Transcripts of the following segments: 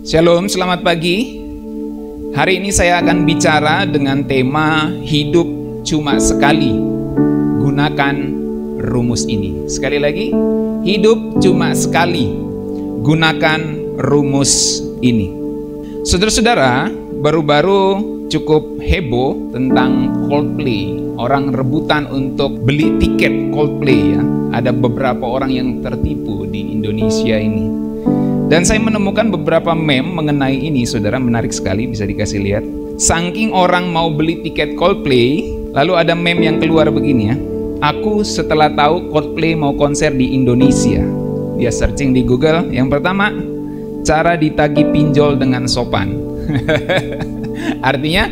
Shalom, selamat pagi. Hari ini saya akan bicara dengan tema hidup cuma sekali. Gunakan rumus ini. Sekali lagi, hidup cuma sekali. Gunakan rumus ini. Saudara-saudara, baru-baru cukup heboh tentang Coldplay. Orang rebutan untuk beli tiket Coldplay ya. Ada beberapa orang yang tertipu di Indonesia ini. Dan saya menemukan beberapa meme mengenai ini, saudara, menarik sekali, bisa dikasih lihat. Saking orang mau beli tiket Coldplay, lalu ada meme yang keluar begini ya. Aku setelah tahu Coldplay mau konser di Indonesia. Dia searching di Google, yang pertama, cara ditagih pinjol dengan sopan. Artinya,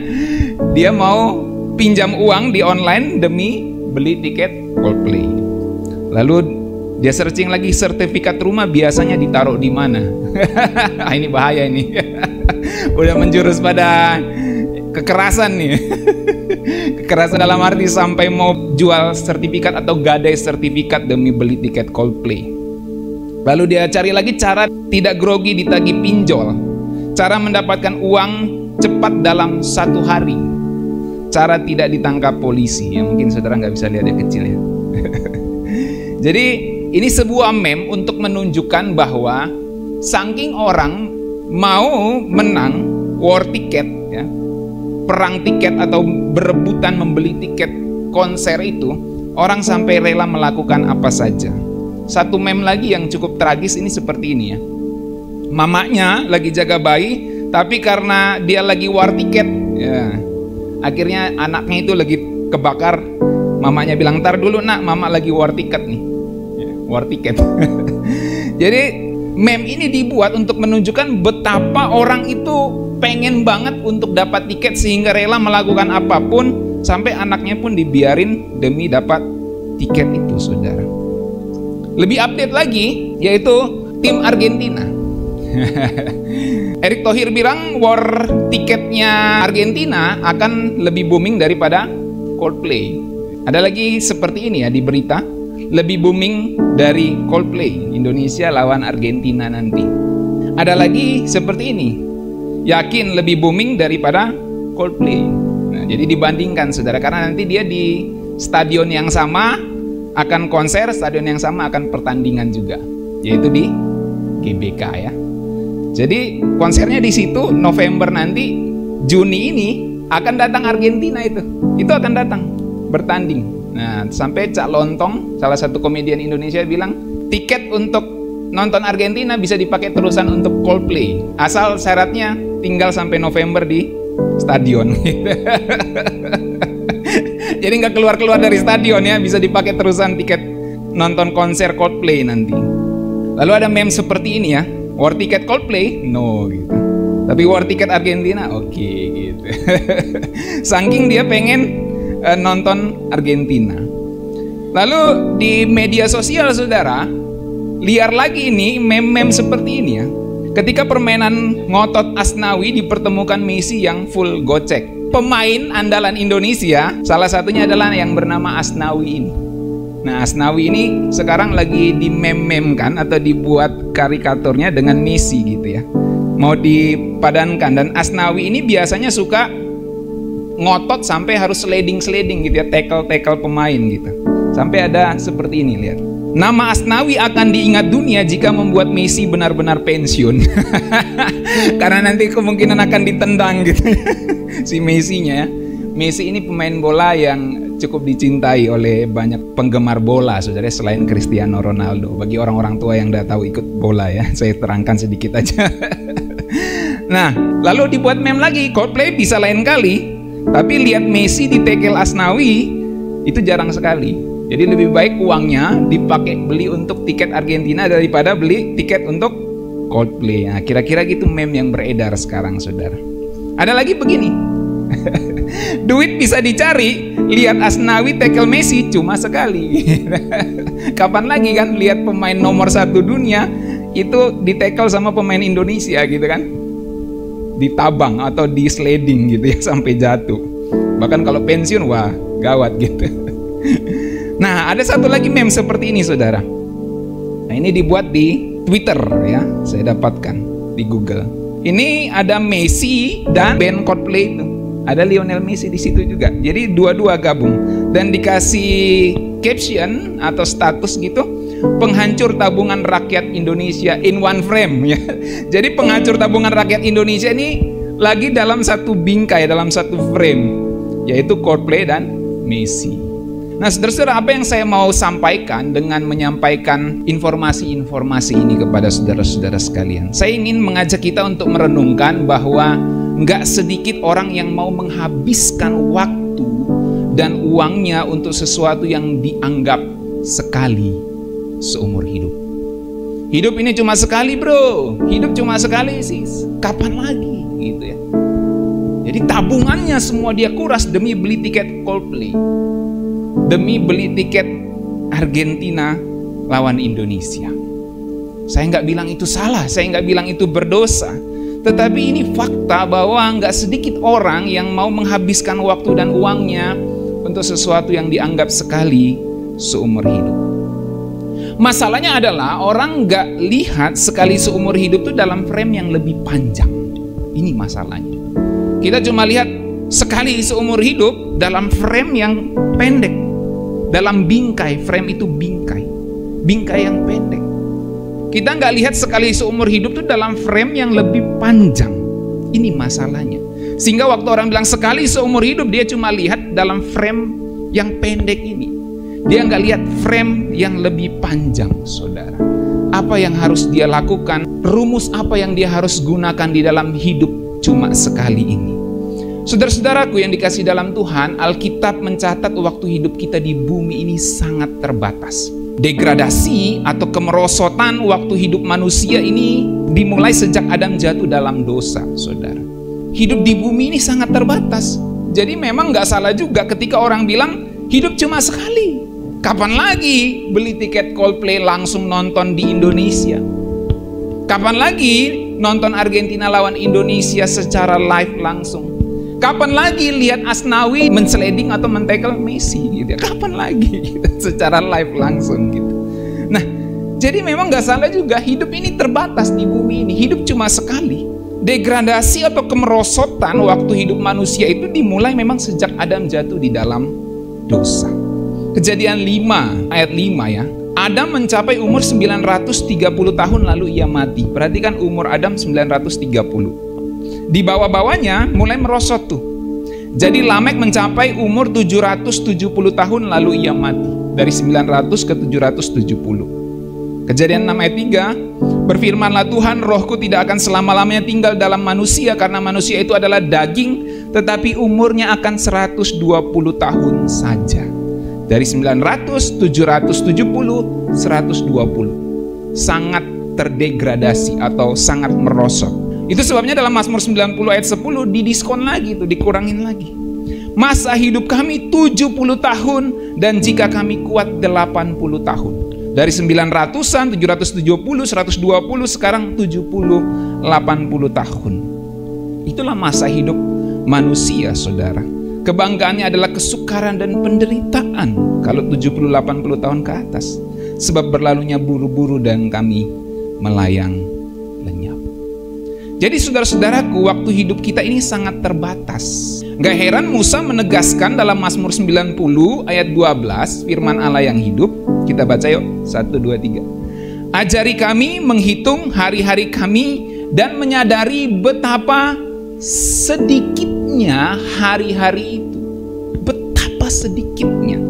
dia mau pinjam uang di online demi beli tiket Coldplay. Lalu dia searching lagi, sertifikat rumah biasanya ditaruh di mana? Ini bahaya ini. Udah menjurus pada kekerasan nih. Kekerasan dalam arti sampai mau jual sertifikat atau gadai sertifikat demi beli tiket Coldplay. Lalu dia cari lagi cara tidak grogi ditagih pinjol. Cara mendapatkan uang cepat dalam 1 hari. Cara tidak ditangkap polisi. Ya mungkin saudara nggak bisa lihat ya, kecil ya. Jadi ini sebuah meme untuk menunjukkan bahwa saking orang mau menang war ticket ya, perang tiket atau berebutan membeli tiket konser itu, orang sampai rela melakukan apa saja. Satu meme lagi yang cukup tragis ini seperti ini ya. Mamanya lagi jaga bayi, tapi karena dia lagi war tiket ya, akhirnya anaknya itu lagi kebakar. Mamanya bilang, "Ntar dulu nak, mama lagi war tiket nih." War tiket. Jadi meme ini dibuat untuk menunjukkan betapa orang itu pengen banget untuk dapat tiket sehingga rela melakukan apapun, sampai anaknya pun dibiarin demi dapat tiket itu, saudara. Lebih update lagi, yaitu tim Argentina. Erick Thohir bilang war tiketnya Argentina akan lebih booming daripada Coldplay. Ada lagi seperti ini ya di berita, lebih booming dari Coldplay, Indonesia lawan Argentina nanti. Ada lagi seperti ini, yakin lebih booming daripada Coldplay. Nah, jadi dibandingkan, saudara, karena nanti dia di stadion yang sama akan konser, stadion yang sama akan pertandingan juga, yaitu di GBK ya. Jadi konsernya di situ November nanti, Juni ini akan datang Argentina itu akan datang bertanding. Nah, sampai Cak Lontong, salah satu komedian Indonesia, bilang tiket untuk nonton Argentina bisa dipakai terusan untuk Coldplay, asal syaratnya tinggal sampai November di stadion. Jadi nggak keluar-keluar dari stadion ya, bisa dipakai terusan tiket nonton konser Coldplay nanti. Lalu ada meme seperti ini ya, war tiket Coldplay, no gitu. Tapi war tiket Argentina, oke gitu. Saking dia pengen nonton Argentina. Lalu di media sosial, saudara, liar lagi ini meme-meme seperti ini ya. Ketika permainan ngotot Asnawi dipertemukan Messi yang full gocek. Pemain andalan Indonesia salah satunya adalah yang bernama Asnawi ini. Nah, Asnawi ini sekarang lagi di meme-memekan atau dibuat karikaturnya dengan Messi gitu ya. Mau dipadankan, dan Asnawi ini biasanya suka ngotot sampai harus sliding gitu ya, tackle pemain gitu. Sampai ada seperti ini, lihat. Nama Asnawi akan diingat dunia jika membuat Messi benar-benar pensiun. Karena nanti kemungkinan akan ditendang gitu. Si Messi-nya ya. Messi ini pemain bola yang cukup dicintai oleh banyak penggemar bola, saudara, selain Cristiano Ronaldo. Bagi orang-orang tua yang udah tahu ikut bola ya, saya terangkan sedikit aja. Nah, lalu dibuat meme lagi, Coldplay bisa lain kali. Tapi lihat Messi di tackle Asnawi itu jarang sekali. Jadi lebih baik uangnya dipakai beli untuk tiket Argentina daripada beli tiket untuk Coldplay. Nah, kira-kira gitu meme yang beredar sekarang, saudara. Ada lagi begini. Duit bisa dicari, lihat Asnawi tackle Messi cuma sekali. Kapan lagi kan lihat pemain nomor 1 dunia itu di tackle sama pemain Indonesia gitu kan? Ditabang atau di sliding gitu ya sampai jatuh. Bahkan kalau pensiun, wah gawat gitu. Nah, ada satu lagi meme seperti ini, saudara. Nah, ini dibuat di Twitter ya, saya dapatkan di Google. Ini ada Messi dan band Coldplay itu. Ada Lionel Messi di situ juga. Jadi dua-dua gabung dan dikasih caption atau status gitu, penghancur tabungan rakyat Indonesia in one frame ya. Jadi penghancur tabungan rakyat Indonesia ini lagi dalam satu bingkai, dalam satu frame, yaitu Coldplay dan Messi. Nah, saudara-saudara, apa yang saya mau sampaikan dengan menyampaikan informasi-informasi ini kepada saudara-saudara sekalian? Saya ingin mengajak kita untuk merenungkan bahwa nggak sedikit orang yang mau menghabiskan waktu dan uangnya untuk sesuatu yang dianggap sekali seumur hidup. Hidup ini cuma sekali, bro. Hidup cuma sekali, sis. Kapan lagi? Gitu ya. Jadi tabungannya semua dia kuras demi beli tiket Coldplay, demi beli tiket Argentina lawan Indonesia. Saya nggak bilang itu salah, saya nggak bilang itu berdosa. Tetapi ini fakta bahwa nggak sedikit orang yang mau menghabiskan waktu dan uangnya untuk sesuatu yang dianggap sekali seumur hidup. Masalahnya adalah orang nggak lihat sekali seumur hidup itu dalam frame yang lebih panjang. Ini masalahnya. Kita cuma lihat sekali seumur hidup dalam frame yang pendek. Dalam bingkai, frame itu bingkai. Bingkai yang pendek. Kita nggak lihat sekali seumur hidup itu dalam frame yang lebih panjang. Ini masalahnya. Sehingga waktu orang bilang sekali seumur hidup, dia cuma lihat dalam frame yang pendek ini. Dia nggak lihat frame yang lebih panjang, saudara. Apa yang harus dia lakukan, rumus apa yang dia harus gunakan di dalam hidup cuma sekali ini. Saudara-saudaraku yang dikasih dalam Tuhan, Alkitab mencatat waktu hidup kita di bumi ini sangat terbatas. Degradasi atau kemerosotan waktu hidup manusia ini dimulai sejak Adam jatuh dalam dosa, saudara. Hidup di bumi ini sangat terbatas. Jadi memang nggak salah juga ketika orang bilang hidup cuma sekali. Kapan lagi beli tiket Coldplay langsung nonton di Indonesia? Kapan lagi nonton Argentina lawan Indonesia secara live langsung? Kapan lagi lihat Asnawi menceleding atau mentekel Messi gitu ya? Kapan lagi gitu, secara live langsung gitu. Nah, jadi memang nggak salah juga hidup ini terbatas di bumi ini. Hidup cuma sekali. Degradasi atau kemerosotan waktu hidup manusia itu dimulai memang sejak Adam jatuh di dalam dosa. Kejadian 5 ayat 5 ya. Adam mencapai umur 930 tahun lalu ia mati. Perhatikan umur Adam 930. Di bawah-bawahnya mulai merosot tuh. Jadi Lamek mencapai umur 770 tahun lalu ia mati. Dari 900 ke 770. Kejadian 6 ayat 3. Berfirmanlah Tuhan, rohku tidak akan selama-lamanya tinggal dalam manusia, karena manusia itu adalah daging, tetapi umurnya akan 120 tahun saja. Dari 900, 770, 120. Sangat terdegradasi atau sangat merosot. Itu sebabnya dalam Mazmur 90 ayat 10 didiskon lagi, itu dikurangin lagi. Masa hidup kami 70 tahun dan jika kami kuat 80 tahun. Dari 900-an, 770, 120, sekarang 70, 80 tahun. Itulah masa hidup manusia, saudara. Kebanggaannya adalah kesukaran dan penderitaan kalau 70-80 tahun ke atas. Sebab berlalunya buru-buru dan kami melayang lenyap. Jadi saudara-saudaraku, waktu hidup kita ini sangat terbatas. Gak heran Musa menegaskan dalam Mazmur 90 ayat 12 firman Allah yang hidup. Kita baca yuk, 1, 2, 3. Ajari kami menghitung hari-hari kami dan menyadari betapa sedikitnya hari-hari itu. Betapa sedikitnya.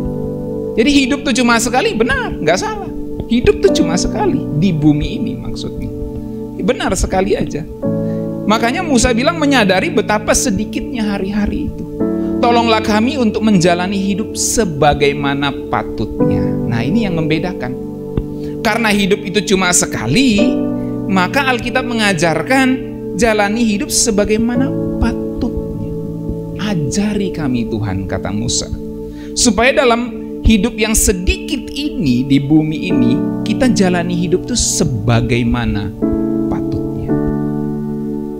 Jadi hidup tuh cuma sekali, benar, nggak salah. Hidup tuh cuma sekali di bumi ini maksudnya. Benar sekali aja. Makanya Musa bilang menyadari betapa sedikitnya hari-hari itu. Tolonglah kami untuk menjalani hidup sebagaimana patutnya. Nah, ini yang membedakan. Karena hidup itu cuma sekali, maka Alkitab mengajarkan jalani hidup sebagaimana patutnya. Ajari kami Tuhan, kata Musa. Supaya dalam hidup yang sedikit ini di bumi ini, kita jalani hidup itu sebagaimana patutnya.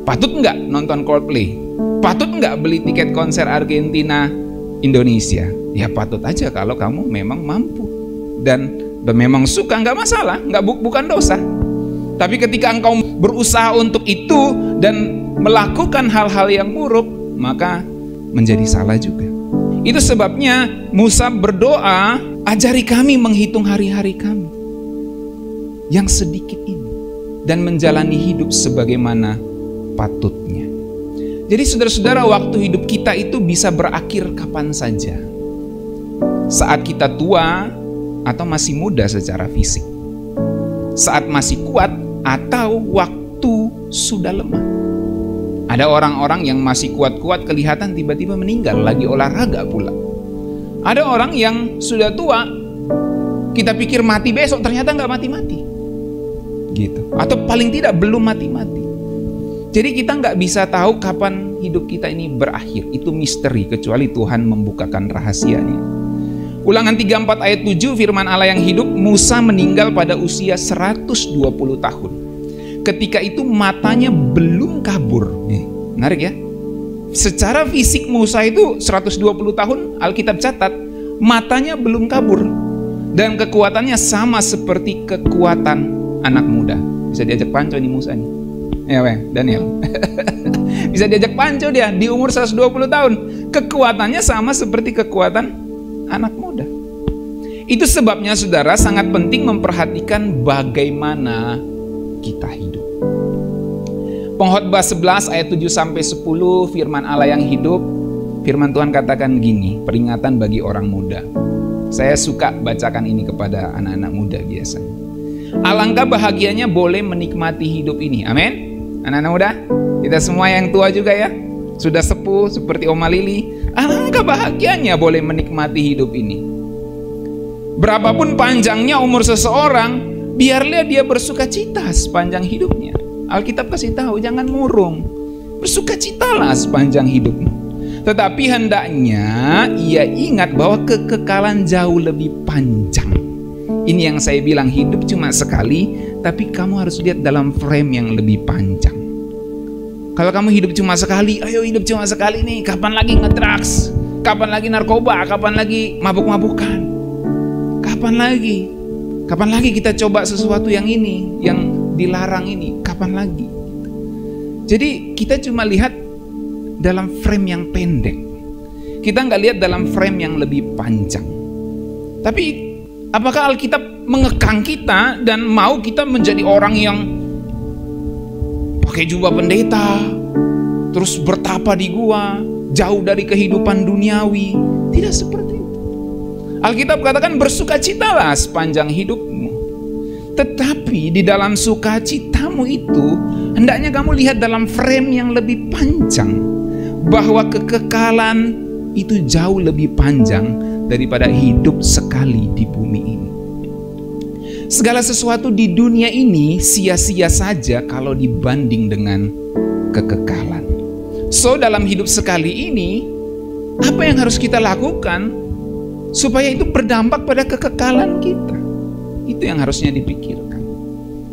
Patut nggak nonton Coldplay? Patut nggak beli tiket konser Argentina Indonesia? Ya patut aja kalau kamu memang mampu dan memang suka, nggak masalah, bukan dosa. Tapi ketika engkau berusaha untuk itu dan melakukan hal-hal yang buruk, maka menjadi salah juga. Itu sebabnya Musa berdoa, ajari kami menghitung hari-hari kami yang sedikit ini dan menjalani hidup sebagaimana patutnya. Jadi saudara-saudara, waktu hidup kita itu bisa berakhir kapan saja. Saat kita tua atau masih muda secara fisik. Saat masih kuat atau waktu sudah lemah. Ada orang-orang yang masih kuat-kuat kelihatan tiba-tiba meninggal lagi olahraga pula. Ada orang yang sudah tua, kita pikir mati besok, ternyata nggak mati-mati. Gitu. Atau paling tidak belum mati-mati. Jadi kita nggak bisa tahu kapan hidup kita ini berakhir. Itu misteri kecuali Tuhan membukakan rahasianya. Ulangan 34 ayat 7 firman Allah yang hidup, Musa meninggal pada usia 120 tahun. Ketika itu matanya belum kabur. Menarik ya. Secara fisik Musa itu 120 tahun, Alkitab catat, matanya belum kabur. Dan kekuatannya sama seperti kekuatan anak muda. Bisa diajak panco nih Musa nih. Ya Daniel. Bisa diajak panco dia di umur 120 tahun. Kekuatannya sama seperti kekuatan anak muda. Itu sebabnya saudara sangat penting memperhatikan bagaimana kita hidup. Pengkhotbah 11 ayat 7-10 firman Allah yang hidup. Firman Tuhan katakan gini, peringatan bagi orang muda. Saya suka bacakan ini kepada anak-anak muda biasanya. Alangkah bahagianya boleh menikmati hidup ini. Amin. Anak-anak muda, kita semua yang tua juga ya, sudah sepuh seperti Oma Lili. Alangkah bahagianya boleh menikmati hidup ini. Berapapun panjangnya umur seseorang, biarlah dia bersuka cita sepanjang hidupnya. Alkitab kasih tahu, jangan murung. Bersukacitalah sepanjang hidupmu. Tetapi hendaknya ia ingat bahwa kekekalan jauh lebih panjang. Ini yang saya bilang, hidup cuma sekali, tapi kamu harus lihat dalam frame yang lebih panjang. Kalau kamu hidup cuma sekali, ayo hidup cuma sekali nih, kapan lagi ngedrugs? Kapan lagi narkoba? Kapan lagi mabuk-mabukan? Kapan lagi? Kapan lagi kita coba sesuatu yang ini, yang dilarang ini? Kapan lagi? Jadi kita cuma lihat dalam frame yang pendek. Kita nggak lihat dalam frame yang lebih panjang. Tapi apakah Alkitab mengekang kita dan mau kita menjadi orang yang pakai jubah pendeta, terus bertapa di gua, jauh dari kehidupan duniawi? Tidak seperti itu. Alkitab katakan bersukacitalah sepanjang hidupmu. Tetapi di dalam sukacitamu itu, hendaknya kamu lihat dalam frame yang lebih panjang. Bahwa kekekalan itu jauh lebih panjang daripada hidup sekali di bumi ini. Segala sesuatu di dunia ini sia-sia saja kalau dibanding dengan kekekalan. So dalam hidup sekali ini, apa yang harus kita lakukan supaya itu berdampak pada kekekalan kita? Itu yang harusnya dipikirkan.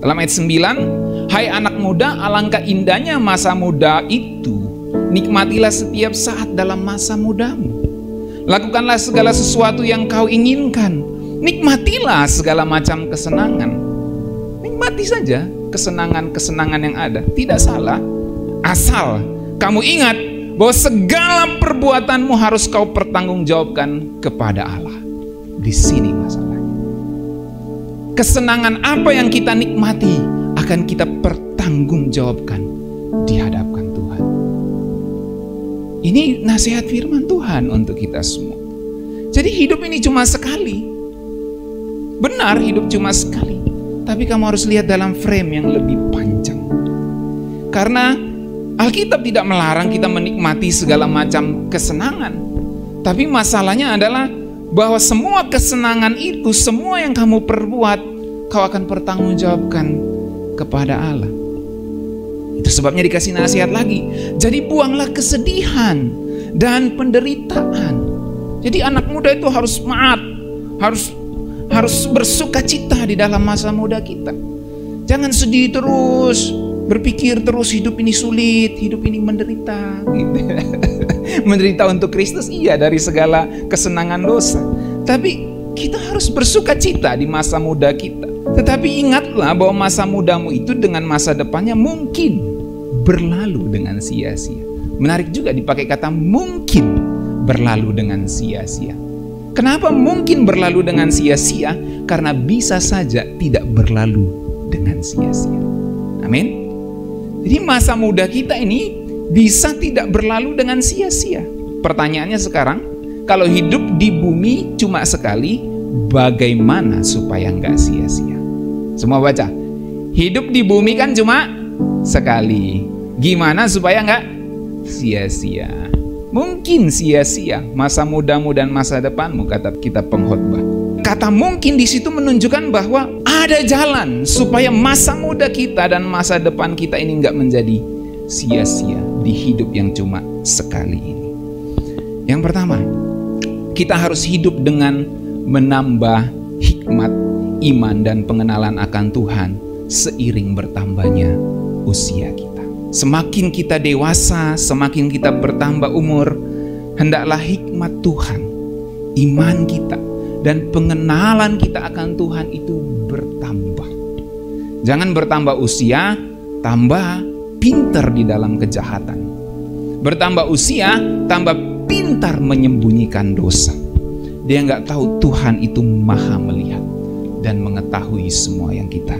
Dalam ayat 9, hai anak muda, alangkah indahnya masa muda itu. Nikmatilah setiap saat dalam masa mudamu. Lakukanlah segala sesuatu yang kau inginkan. Nikmatilah segala macam kesenangan. Nikmati saja kesenangan-kesenangan yang ada. Tidak salah. Asal kamu ingat bahwa segala perbuatanmu harus kau pertanggungjawabkan kepada Allah. Di sini masalahnya. Kesenangan apa yang kita nikmati akan kita pertanggungjawabkan di hadapan Tuhan. Ini nasihat firman Tuhan untuk kita semua. Jadi hidup ini cuma sekali. Benar, hidup cuma sekali. Tapi kamu harus lihat dalam frame yang lebih panjang. Karena Alkitab tidak melarang kita menikmati segala macam kesenangan. Tapi masalahnya adalah bahwa semua kesenangan itu, semua yang kamu perbuat, kau akan pertanggungjawabkan kepada Allah. Itu sebabnya dikasih nasihat lagi. Jadi buanglah kesedihan dan penderitaan. Jadi anak muda itu harus semangat, harus bersuka cita di dalam masa muda kita. Jangan sedih terus, berpikir terus hidup ini sulit, hidup ini menderita gitu. Menderita untuk Kristus, iya, dari segala kesenangan dosa. Tapi kita harus bersuka cita di masa muda kita. Tetapi ingatlah bahwa masa mudamu itu dengan masa depannya mungkin berlalu dengan sia-sia. Menarik juga dipakai kata mungkin berlalu dengan sia-sia. Kenapa mungkin berlalu dengan sia-sia? Karena bisa saja tidak berlalu dengan sia-sia. Amin. Jadi masa muda kita ini bisa tidak berlalu dengan sia-sia. Pertanyaannya sekarang, kalau hidup di bumi cuma sekali, bagaimana supaya nggak sia-sia? Semua baca. Hidup di bumi kan cuma sekali. Gimana supaya nggak sia-sia? Mungkin sia-sia masa mudamu dan masa depanmu, kata kitab Pengkhotbah. Kata mungkin di situ menunjukkan bahwa ada jalan supaya masa muda kita dan masa depan kita ini nggak menjadi sia-sia di hidup yang cuma sekali ini. Yang pertama, kita harus hidup dengan menambah hikmat, iman, dan pengenalan akan Tuhan seiring bertambahnya usia kita. Semakin kita dewasa, semakin kita bertambah umur, hendaklah hikmat Tuhan, iman kita, dan pengenalan kita akan Tuhan itu bertambah. Jangan bertambah usia, tambah pintar di dalam kejahatan. Bertambah usia, tambah pintar menyembunyikan dosa. Dia nggak tahu Tuhan itu maha melihat dan mengetahui semua yang kita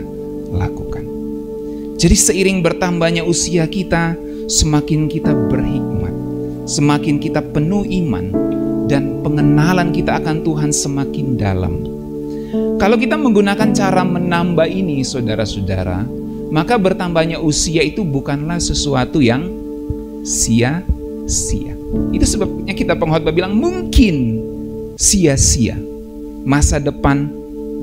lakukan. Jadi seiring bertambahnya usia kita, semakin kita berhikmat, semakin kita penuh iman, dan pengenalan kita akan Tuhan semakin dalam. Kalau kita menggunakan cara menambah ini, saudara-saudara, maka bertambahnya usia itu bukanlah sesuatu yang sia-sia. Itu sebabnya kitab Pengkhotbah bilang mungkin sia-sia masa depan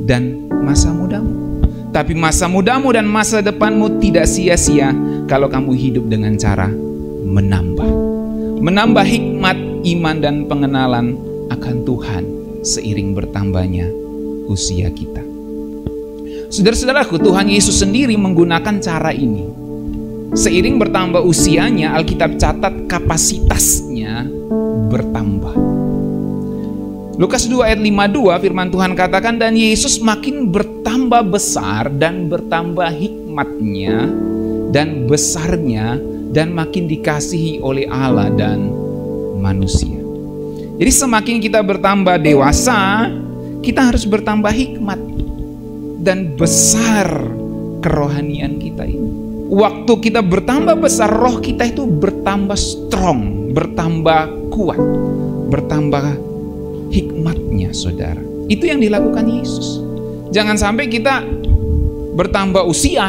dan masa mudamu. Tapi masa mudamu dan masa depanmu tidak sia-sia kalau kamu hidup dengan cara menambah. Menambah hikmat, iman, dan pengenalan akan Tuhan seiring bertambahnya usia kita. Saudara-saudaraku, Tuhan Yesus sendiri menggunakan cara ini. Seiring bertambah usianya, Alkitab catat kapasitasnya bertambah. Lukas 2 ayat 52 firman Tuhan katakan, dan Yesus makin bertambah besar dan bertambah hikmatnya dan besarnya dan makin dikasihi oleh Allah dan manusia. Jadi semakin kita bertambah dewasa, kita harus bertambah hikmat dan besar kerohanian kita ini. Waktu kita bertambah besar, roh kita itu bertambah strong, bertambah kuat, bertambah hikmatnya, saudara. Itu yang dilakukan Yesus. Jangan sampai kita bertambah usia,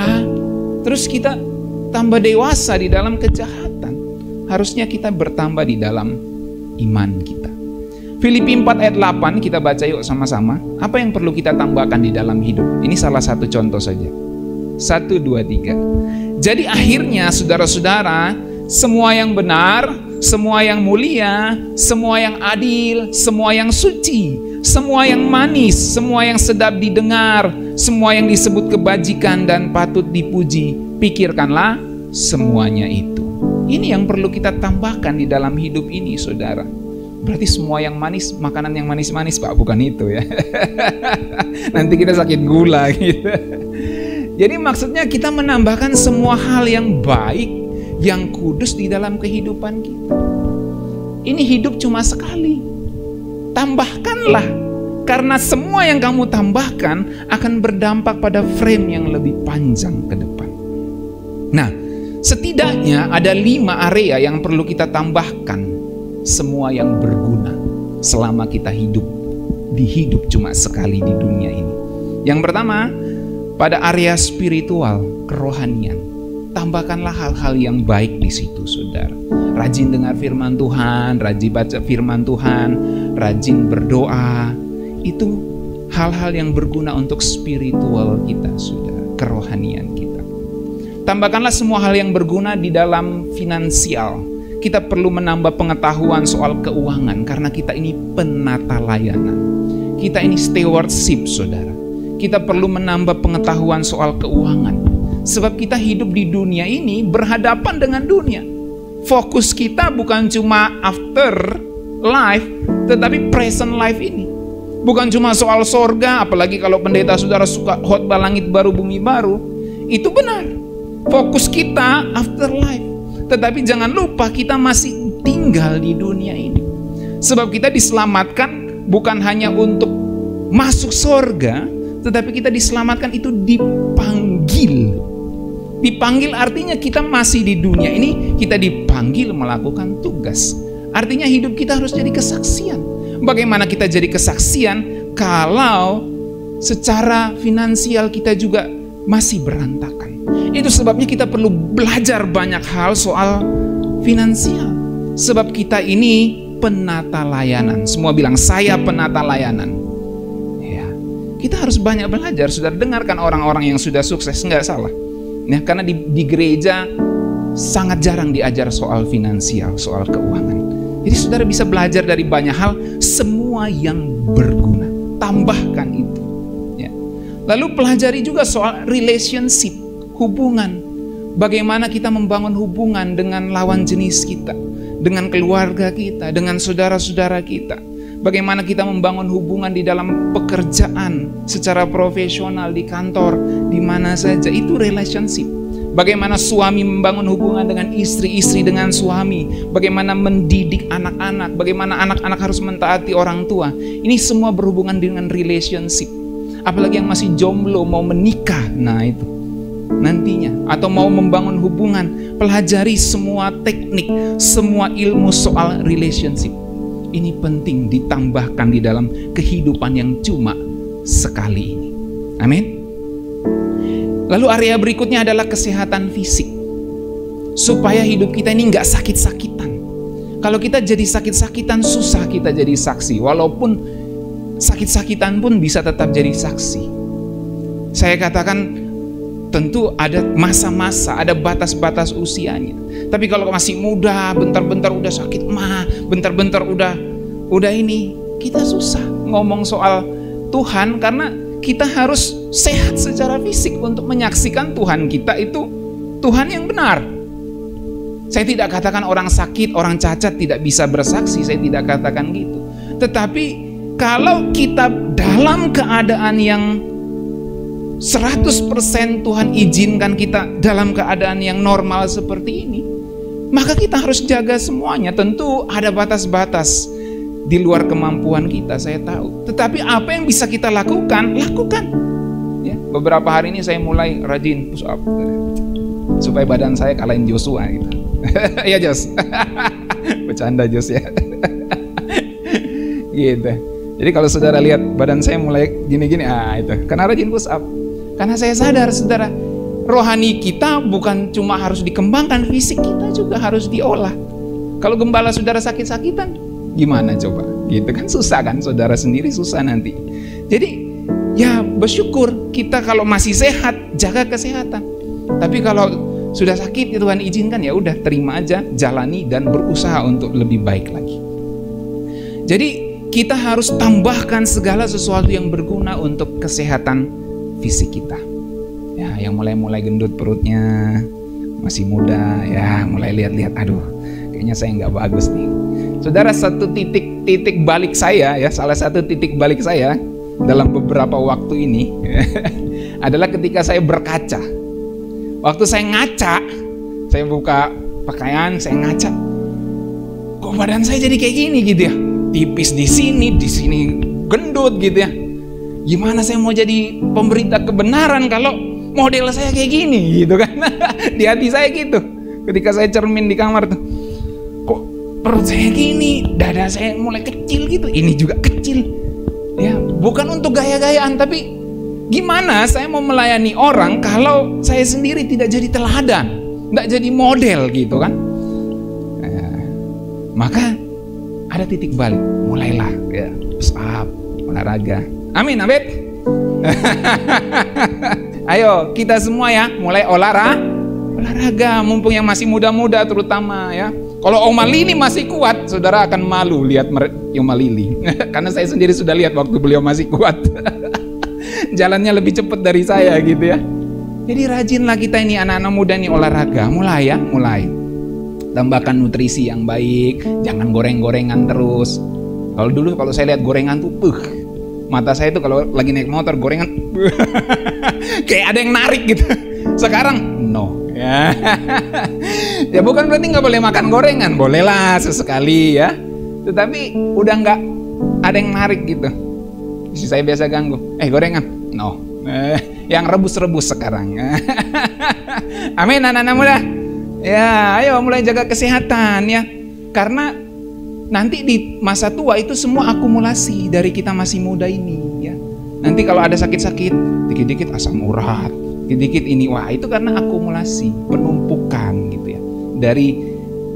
terus kita tambah dewasa di dalam kejahatan. Harusnya kita bertambah di dalam iman kita. Filipi 4 ayat 8 kita baca yuk sama-sama. Apa yang perlu kita tambahkan di dalam hidup? Ini salah satu contoh saja. 1, 2, 3. Jadi akhirnya saudara-saudara, semua yang benar, semua yang mulia, semua yang adil, semua yang suci, semua yang manis, semua yang sedap didengar, semua yang disebut kebajikan dan patut dipuji, pikirkanlah semuanya itu. Ini yang perlu kita tambahkan di dalam hidup ini, saudara. Berarti semua yang manis, makanan yang manis-manis, Pak, bukan itu ya. Nanti kita sakit gula gitu. Jadi maksudnya kita menambahkan semua hal yang baik, yang kudus di dalam kehidupan kita. Ini hidup cuma sekali. Tambahkanlah, karena semua yang kamu tambahkan akan berdampak pada frame yang lebih panjang ke depan. Nah, setidaknya ada 5 area yang perlu kita tambahkan, semua yang berguna selama kita hidup cuma sekali di dunia ini. Yang pertama, pada area spiritual, kerohanian. Tambahkanlah hal-hal yang baik di situ, saudara. Rajin dengar firman Tuhan, rajin baca firman Tuhan, rajin berdoa. Itu hal-hal yang berguna untuk spiritual kita, saudara, kerohanian kita. Tambahkanlah semua hal yang berguna di dalam finansial. Kita perlu menambah pengetahuan soal keuangan karena kita ini penata layanan. Kita ini stewardship, saudara. Kita perlu menambah pengetahuan soal keuangan. Sebab kita hidup di dunia ini berhadapan dengan dunia. Fokus kita bukan cuma after life, tetapi present life ini. Bukan cuma soal sorga, apalagi kalau pendeta saudara suka khotbah langit baru, bumi baru. Itu benar. Fokus kita afterlife. Tetapi jangan lupa kita masih tinggal di dunia ini. Sebab kita diselamatkan bukan hanya untuk masuk sorga, tetapi kita diselamatkan itu dipanggil. Dipanggil artinya kita masih di dunia ini, kita dipanggil melakukan tugas. Artinya hidup kita harus jadi kesaksian. Bagaimana kita jadi kesaksian kalau secara finansial kita juga masih berantakan? Itu sebabnya kita perlu belajar banyak hal soal finansial. Sebab kita ini penata layanan. Semua bilang saya penata layanan. Ya, kita harus banyak belajar. Saudara dengarkan orang-orang yang sudah sukses, nggak salah. Ya, karena di gereja sangat jarang diajar soal finansial, soal keuangan. Jadi saudara bisa belajar dari banyak hal, semua yang berguna. Tambahkan itu. Ya. Lalu pelajari juga soal relationship, hubungan. Bagaimana kita membangun hubungan dengan lawan jenis kita, dengan keluarga kita, dengan saudara-saudara kita. Bagaimana kita membangun hubungan di dalam pekerjaan, secara profesional, di kantor, di mana saja. Itu relationship. Bagaimana suami membangun hubungan dengan istri, istri dengan suami. Bagaimana mendidik anak-anak, bagaimana anak-anak harus mentaati orang tua. Ini semua berhubungan dengan relationship. Apalagi yang masih jomblo mau menikah, nah itu nantinya, atau mau membangun hubungan, pelajari semua teknik, semua ilmu soal relationship. Ini penting ditambahkan di dalam kehidupan yang cuma sekali ini. Amin. Lalu area berikutnya adalah kesehatan fisik, supaya hidup kita ini nggak sakit-sakitan. Kalau kita jadi sakit-sakitan, susah kita jadi saksi. Walaupun sakit-sakitan pun bisa tetap jadi saksi. Saya katakan tentu ada masa-masa, ada batas-batas usianya. Tapi kalau masih muda, bentar-bentar udah sakit mah, bentar-bentar udah ini, kita susah ngomong soal Tuhan karena kita harus sehat secara fisik untuk menyaksikan Tuhan kita itu Tuhan yang benar. Saya tidak katakan orang sakit, orang cacat tidak bisa bersaksi, saya tidak katakan gitu. Tetapi kalau kita dalam keadaan yang 100% Tuhan izinkan kita dalam keadaan yang normal seperti ini, maka kita harus jaga semuanya. Tentu ada batas-batas di luar kemampuan kita, saya tahu. Tetapi apa yang bisa kita lakukan, lakukan. Ya, beberapa hari ini saya mulai rajin push up supaya badan saya kalahin Joshua gitu. Ya Jos, bercanda Jos ya. Gitu. Jadi kalau saudara lihat badan saya mulai gini-gini, itu karena rajin push up. Karena saya sadar, saudara, rohani kita bukan cuma harus dikembangkan, fisik kita juga harus diolah. Kalau gembala saudara sakit-sakitan, gimana coba? Gitu kan susah kan, saudara sendiri susah nanti. Jadi ya bersyukur kita kalau masih sehat, jaga kesehatan. Tapi kalau sudah sakit, Tuhan izinkan, ya udah terima aja, jalani dan berusaha untuk lebih baik lagi. Jadi kita harus tambahkan segala sesuatu yang berguna untuk kesehatan fisik kita. Ya, yang mulai gendut perutnya, masih muda, ya mulai lihat-lihat, aduh, kayaknya saya nggak bagus nih. Saudara, satu titik balik saya, ya salah satu titik balik saya dalam beberapa waktu ini adalah ketika saya berkaca. Waktu saya ngaca, saya buka pakaian, saya ngaca, kok badan saya jadi kayak gini gitu ya, tipis di sini gendut gitu ya. Gimana saya mau jadi pemberita kebenaran kalau model saya kayak gini gitu kan. Di hati saya gitu. Ketika saya cermin di kamar tuh, kok perut saya gini, dada saya mulai kecil gitu, ini juga kecil. Ya, bukan untuk gaya-gayaan, tapi gimana saya mau melayani orang kalau saya sendiri tidak jadi teladan, tidak jadi model gitu kan. Maka ada titik balik, mulailah ya, push up, olahraga. Amin, amin. Ayo kita semua ya, mulai olahraga, mumpung yang masih muda-muda terutama ya. Kalau Oma Lili masih kuat, saudara akan malu lihat Oma Lili. Karena saya sendiri sudah lihat waktu beliau masih kuat. Jalannya lebih cepat dari saya gitu ya. Jadi rajinlah kita ini anak-anak muda nih olahraga, mulai. Tambahkan nutrisi yang baik, jangan goreng-gorengan terus. Kalau dulu kalau saya lihat gorengan tuh, mata saya itu kalau lagi naik motor gorengan kayak ada yang narik gitu. Sekarang no. Ya bukan berarti nggak boleh makan gorengan, bolehlah sesekali ya. Tetapi udah nggak ada yang narik gitu. Istri saya biasa ganggu, gorengan, no. Yang rebus-rebus sekarang. Amin anak-anak muda. Ya, ayo mulai jaga kesehatan ya. Karena nanti di masa tua itu semua akumulasi dari kita masih muda ini ya. Nanti kalau ada sakit-sakit, dikit-dikit asam urat, dikit-dikit ini, wah itu karena akumulasi, penumpukan gitu ya.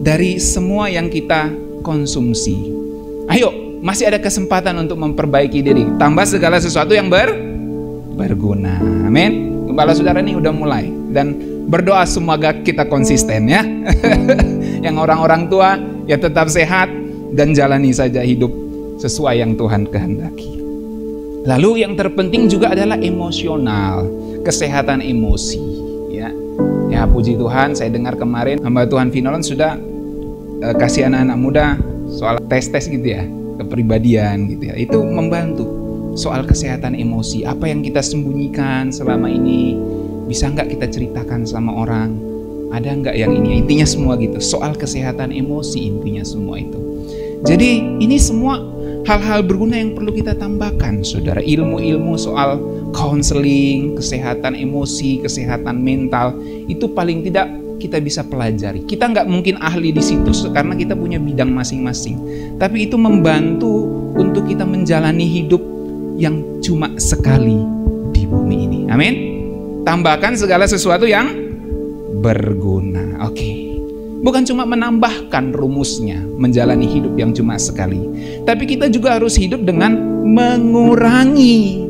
Dari semua yang kita konsumsi. Ayo, masih ada kesempatan untuk memperbaiki diri. Tambah segala sesuatu yang berguna. Amin. Gembala saudara ini udah mulai dan berdoa semoga kita konsisten ya. Yang orang-orang tua ya tetap sehat dan jalani saja hidup sesuai yang Tuhan kehendaki. Lalu yang terpenting juga adalah emosional, kesehatan emosi ya. Ya puji Tuhan, saya dengar kemarin hamba Tuhan Vinolon sudah kasih anak-anak muda soal tes-tes gitu ya, kepribadian gitu ya. Itu membantu soal kesehatan emosi. Apa yang kita sembunyikan selama ini, bisa nggak kita ceritakan sama orang? Ada nggak yang ini? Intinya semua gitu. Soal kesehatan emosi intinya semua itu. Jadi ini semua hal-hal berguna yang perlu kita tambahkan, saudara. Ilmu-ilmu soal counseling, kesehatan emosi, kesehatan mental, itu paling tidak kita bisa pelajari. Kita nggak mungkin ahli di situ karena kita punya bidang masing-masing. Tapi itu membantu untuk kita menjalani hidup yang cuma sekali di bumi ini. Amin. Tambahkan segala sesuatu yang berguna. Oke. Bukan cuma menambahkan rumusnya menjalani hidup yang cuma sekali, tapi kita juga harus hidup dengan mengurangi.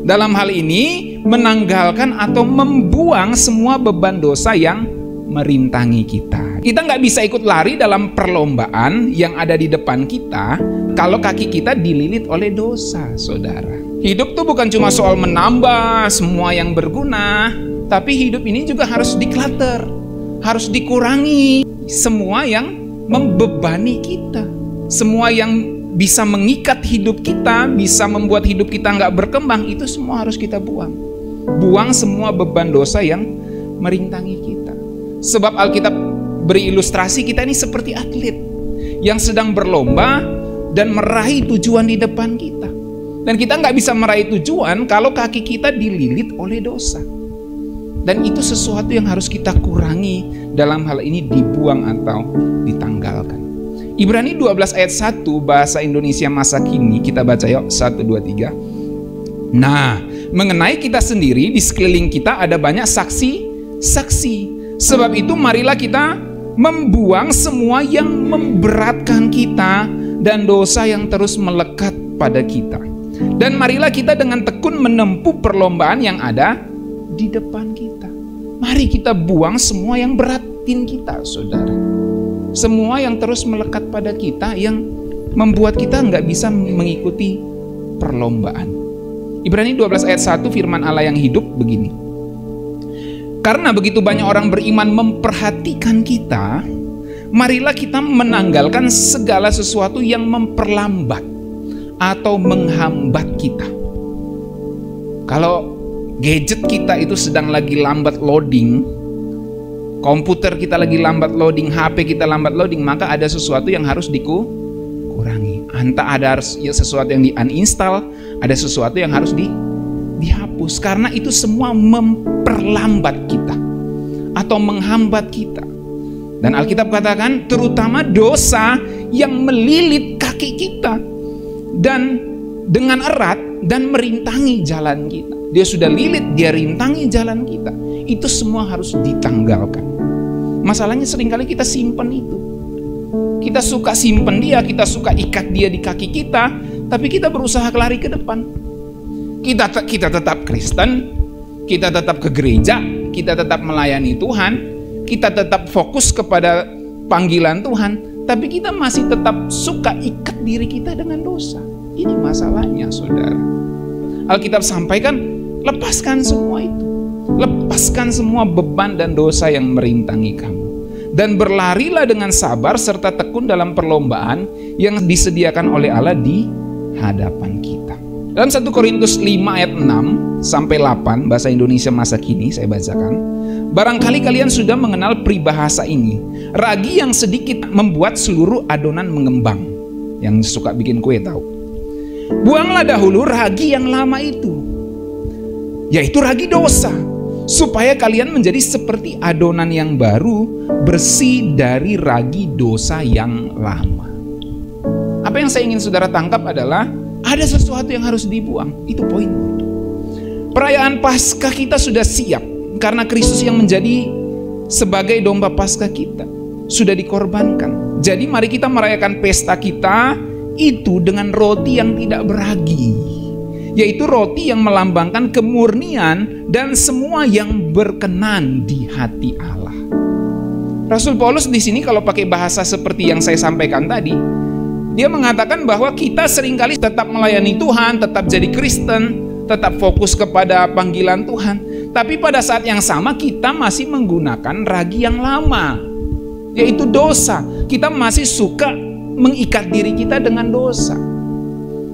Dalam hal ini menanggalkan atau membuang semua beban dosa yang merintangi kita. Kita nggak bisa ikut lari dalam perlombaan yang ada di depan kita kalau kaki kita dililit oleh dosa, saudara. Hidup tuh bukan cuma soal menambah semua yang berguna, tapi hidup ini juga harus declutter, harus dikurangi semua yang membebani kita, semua yang bisa mengikat hidup kita, bisa membuat hidup kita nggak berkembang, itu semua harus kita buang. Buang semua beban dosa yang merintangi kita. Sebab Alkitab beri ilustrasi kita ini seperti atlet yang sedang berlomba dan meraih tujuan di depan kita. Dan kita nggak bisa meraih tujuan kalau kaki kita dililit oleh dosa. Dan itu sesuatu yang harus kita kurangi, dalam hal ini dibuang atau ditanggalkan. Ibrani 12 ayat 1 bahasa Indonesia masa kini, kita baca yuk 1, 2, 3. Nah, mengenai kita sendiri di sekeliling kita ada banyak saksi. Sebab itu marilah kita membuang semua yang memberatkan kita dan dosa yang terus melekat pada kita. Dan marilah kita dengan tekun menempuh perlombaan yang ada di depan kita. Mari kita buang semua yang beratin kita, saudara. Semua yang terus melekat pada kita, yang membuat kita nggak bisa mengikuti perlombaan. Ibrani 12 ayat 1 firman Allah yang hidup begini. Karena begitu banyak orang beriman memperhatikan kita, marilah kita menanggalkan segala sesuatu yang memperlambat atau menghambat kita. Kalau gadget kita itu sedang lagi lambat loading, komputer kita lagi lambat loading, HP kita lambat loading, maka ada sesuatu yang harus dikurangi. Entah ada sesuatu yang di uninstall, ada sesuatu yang harus dihapus, karena itu semua memperlambat kita atau menghambat kita. Dan Alkitab katakan terutama dosa yang melilit kaki kita dan dengan erat dan merintangi jalan kita. Dia sudah lilit, dia rintangi jalan kita. Itu semua harus ditanggalkan. Masalahnya seringkali kita simpen itu. Kita suka simpen dia, kita suka ikat dia di kaki kita, tapi kita berusaha lari ke depan. Kita tetap Kristen, kita tetap ke gereja, kita tetap melayani Tuhan, kita tetap fokus kepada panggilan Tuhan, tapi kita masih tetap suka ikat diri kita dengan dosa. Ini masalahnya, saudara. Alkitab sampaikan, lepaskan semua itu. Lepaskan semua beban dan dosa yang merintangi kamu. Dan berlarilah dengan sabar serta tekun dalam perlombaan yang disediakan oleh Allah di hadapan kita. Dalam 1 Korintus 5 ayat 6 sampai 8, bahasa Indonesia masa kini saya bacakan. Barangkali kalian sudah mengenal peribahasa ini, ragi yang sedikit membuat seluruh adonan mengembang. Yang suka bikin kue tahu. Buanglah dahulu ragi yang lama itu, yaitu ragi dosa, supaya kalian menjadi seperti adonan yang baru, bersih dari ragi dosa yang lama. Apa yang saya ingin saudara tangkap adalah ada sesuatu yang harus dibuang. Itu poinnya. Perayaan Paskah kita sudah siap karena Kristus yang menjadi sebagai domba Paskah kita sudah dikorbankan. Jadi mari kita merayakan pesta kita itu dengan roti yang tidak beragi, yaitu roti yang melambangkan kemurnian dan semua yang berkenan di hati Allah. Rasul Paulus di sini kalau pakai bahasa seperti yang saya sampaikan tadi, dia mengatakan bahwa kita seringkali tetap melayani Tuhan, tetap jadi Kristen, tetap fokus kepada panggilan Tuhan, tapi pada saat yang sama kita masih menggunakan ragi yang lama, yaitu dosa. Kita masih suka mengikat diri kita dengan dosa.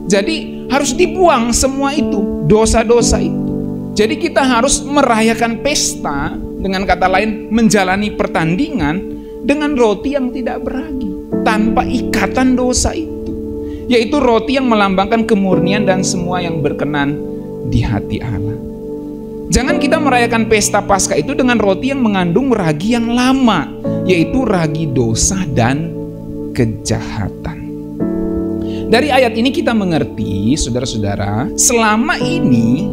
Jadi harus dibuang semua itu, dosa-dosa itu. Jadi kita harus merayakan pesta, dengan kata lain menjalani pertandingan dengan roti yang tidak beragi, tanpa ikatan dosa itu, yaitu roti yang melambangkan kemurnian dan semua yang berkenan di hati Allah. Jangan kita merayakan pesta Paskah itu dengan roti yang mengandung ragi yang lama, yaitu ragi dosa dan kejahatan. Dari ayat ini kita mengerti, saudara-saudara, selama ini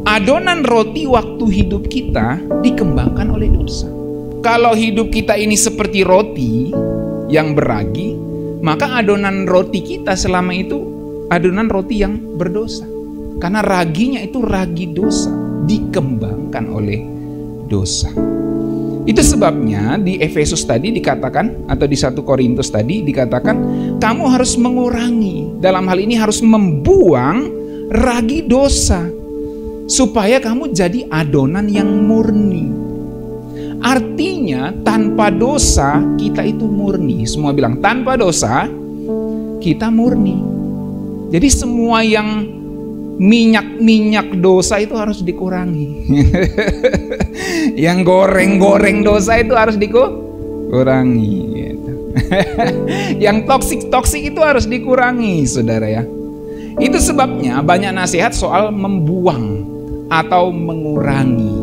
adonan roti waktu hidup kita dikembangkan oleh dosa. Kalau hidup kita ini seperti roti yang beragi, maka adonan roti kita selama itu adonan roti yang berdosa. Karena raginya itu ragi dosa, dikembangkan oleh dosa. Itu sebabnya di Efesus tadi dikatakan, atau di 1 Korintus tadi dikatakan, kamu harus mengurangi, dalam hal ini harus membuang ragi dosa, supaya kamu jadi adonan yang murni. Artinya tanpa dosa kita itu murni. Semua bilang tanpa dosa kita murni. Jadi semua yang minyak-minyak dosa itu harus dikurangi. Yang goreng-goreng dosa itu harus dikurangi gitu. Yang toksik-toksik itu harus dikurangi, saudara ya. Itu sebabnya banyak nasihat soal membuang atau mengurangi.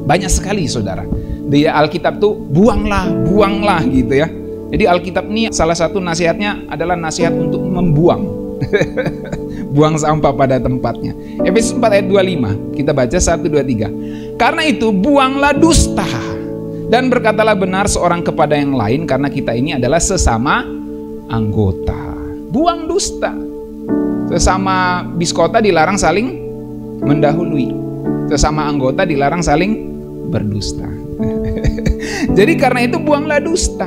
Banyak sekali, saudara. Di Alkitab tuh buanglah, buanglah gitu ya. Jadi Alkitab ini salah satu nasihatnya adalah nasihat untuk membuang. Buang sampah pada tempatnya. Efesus 4 ayat 25. Kita baca 1, 2, 3. Karena itu buanglah dusta dan berkatalah benar seorang kepada yang lain, karena kita ini adalah sesama anggota. Buang dusta. Sesama biskota dilarang saling mendahului. Sesama anggota dilarang saling berdusta. Jadi karena itu buanglah dusta.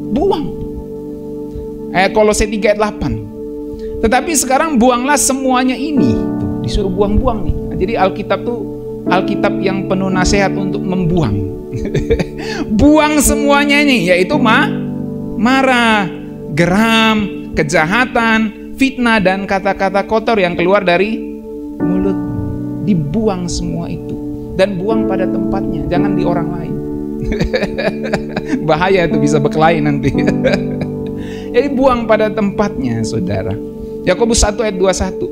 Buang. Kolose 3 ayat 8. Tetapi sekarang buanglah semuanya ini. Tuh, disuruh buang-buang nih. Nah, jadi Alkitab tuh Alkitab yang penuh nasihat untuk membuang. Buang semuanya ini, yaitu marah, geram, kejahatan, fitnah, dan kata-kata kotor yang keluar dari mulut. Dibuang semua itu. Dan buang pada tempatnya, jangan di orang lain. Bahaya itu, bisa berkelahi nanti. Jadi buang pada tempatnya, saudara. Yakobus 1 ayat 21.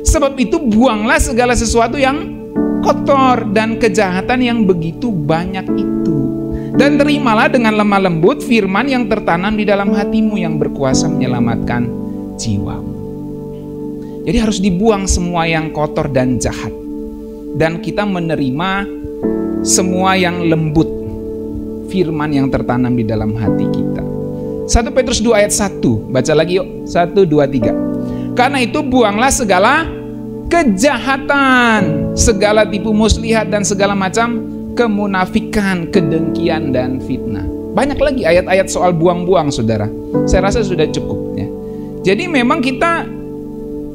Sebab itu buanglah segala sesuatu yang kotor dan kejahatan yang begitu banyak itu, dan terimalah dengan lemah lembut firman yang tertanam di dalam hatimu yang berkuasa menyelamatkan jiwamu. Jadi harus dibuang semua yang kotor dan jahat, dan kita menerima semua yang lembut, firman yang tertanam di dalam hati kita. 1 Petrus 2 ayat 1. Baca lagi yuk. 1, 2, 3. Karena itu buanglah segala kejahatan, segala tipu muslihat, dan segala macam kemunafikan, kedengkian, dan fitnah. Banyak lagi ayat-ayat soal buang-buang, saudara. Saya rasa sudah cukup ya. Jadi memang kita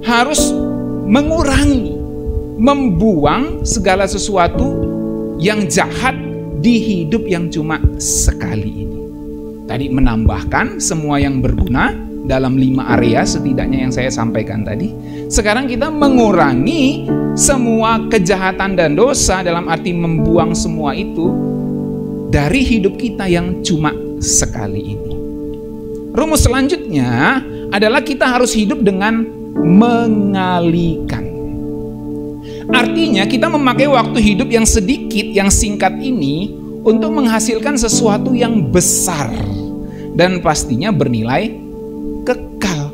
harus mengurangi, membuang segala sesuatu yang jahat di hidup yang cuma sekali ini. Tadi menambahkan semua yang berguna dalam 5 area setidaknya yang saya sampaikan tadi. Sekarang kita mengurangi semua kejahatan dan dosa, dalam arti membuang semua itu dari hidup kita yang cuma sekali ini. Rumus selanjutnya adalah kita harus hidup dengan mengalihkan. Artinya kita memakai waktu hidup yang sedikit, yang singkat ini untuk menghasilkan sesuatu yang besar dan pastinya bernilai kekal.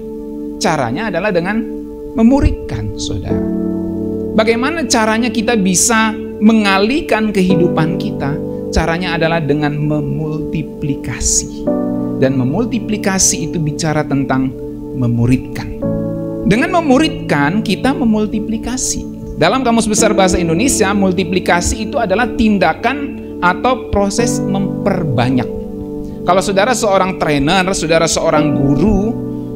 Caranya adalah dengan memuridkan, saudara. Bagaimana caranya kita bisa mengalihkan kehidupan kita? Caranya adalah dengan memultiplikasi. Dan memultiplikasi itu bicara tentang memuridkan. Dengan memuridkan, kita memultiplikasi. Dalam Kamus Besar Bahasa Indonesia, multiplikasi itu adalah tindakan atau proses memperbanyak. Kalau saudara seorang trainer, saudara seorang guru,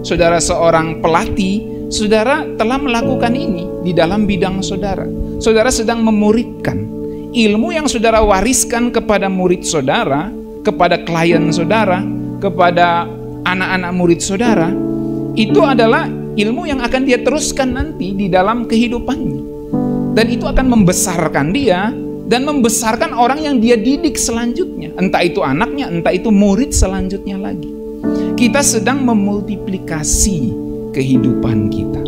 saudara seorang pelatih, saudara telah melakukan ini di dalam bidang saudara. Saudara sedang memuridkan. Ilmu yang saudara wariskan kepada murid saudara, kepada klien saudara, kepada anak-anak murid saudara, itu adalah ilmu yang akan dia teruskan nanti di dalam kehidupannya. Dan itu akan membesarkan dia dan membesarkan orang yang dia didik selanjutnya. Entah itu anaknya, entah itu murid selanjutnya lagi. Kita sedang memultiplikasi kehidupan kita.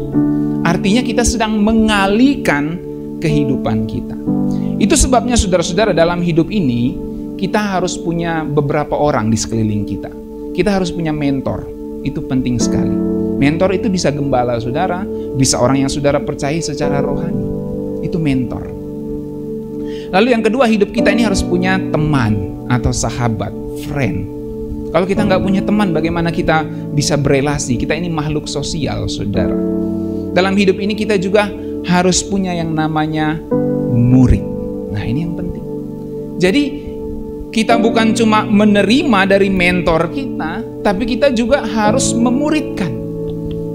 Artinya kita sedang mengalihkan kehidupan kita. Itu sebabnya saudara-saudara, dalam hidup ini kita harus punya beberapa orang di sekeliling kita. Kita harus punya mentor. Itu penting sekali. Mentor itu bisa gembala saudara, bisa orang yang saudara percaya secara rohani. Itu mentor. Lalu yang kedua, hidup kita ini harus punya teman atau sahabat, friend. Kalau kita nggak punya teman, bagaimana kita bisa berelasi? Kita ini makhluk sosial, saudara. Dalam hidup ini kita juga harus punya yang namanya murid. Nah, ini yang penting. Jadi kita bukan cuma menerima dari mentor kita, tapi kita juga harus memuridkan.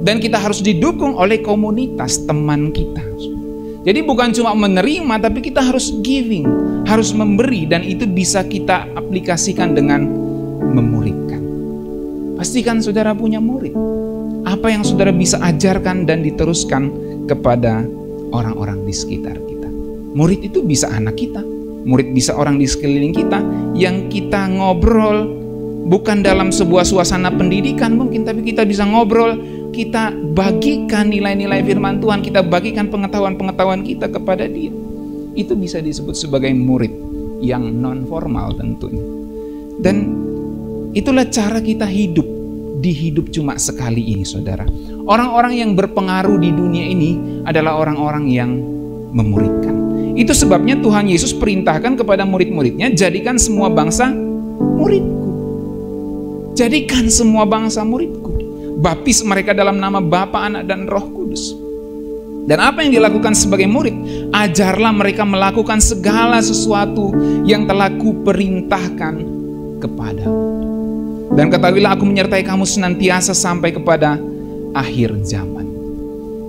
Dan kita harus didukung oleh komunitas teman kita. Jadi bukan cuma menerima, tapi kita harus giving, harus memberi, dan itu bisa kita aplikasikan dengan memuridkan. Pastikan saudara punya murid. Apa yang saudara bisa ajarkan dan diteruskan kepada orang-orang di sekitar kita. Murid itu bisa anak kita, murid bisa orang di sekeliling kita yang kita ngobrol bukan dalam sebuah suasana pendidikan mungkin, tapi kita bisa ngobrol, kita bagikan nilai-nilai firman Tuhan, kita bagikan pengetahuan-pengetahuan kita kepada dia. Itu bisa disebut sebagai murid yang non-formal tentunya. Dan itulah cara kita hidup di hidup cuma sekali ini, saudara. Orang-orang yang berpengaruh di dunia ini adalah orang-orang yang memuridkan. Itu sebabnya Tuhan Yesus perintahkan kepada murid-muridnya, jadikan semua bangsa muridku. Jadikan semua bangsa muridku. Baptis mereka dalam nama Bapa, Anak, dan Roh Kudus. Dan apa yang dilakukan sebagai murid? Ajarlah mereka melakukan segala sesuatu yang telah kuperintahkan kepadamu. Dan ketahuilah aku menyertai kamu senantiasa sampai kepada akhir zaman.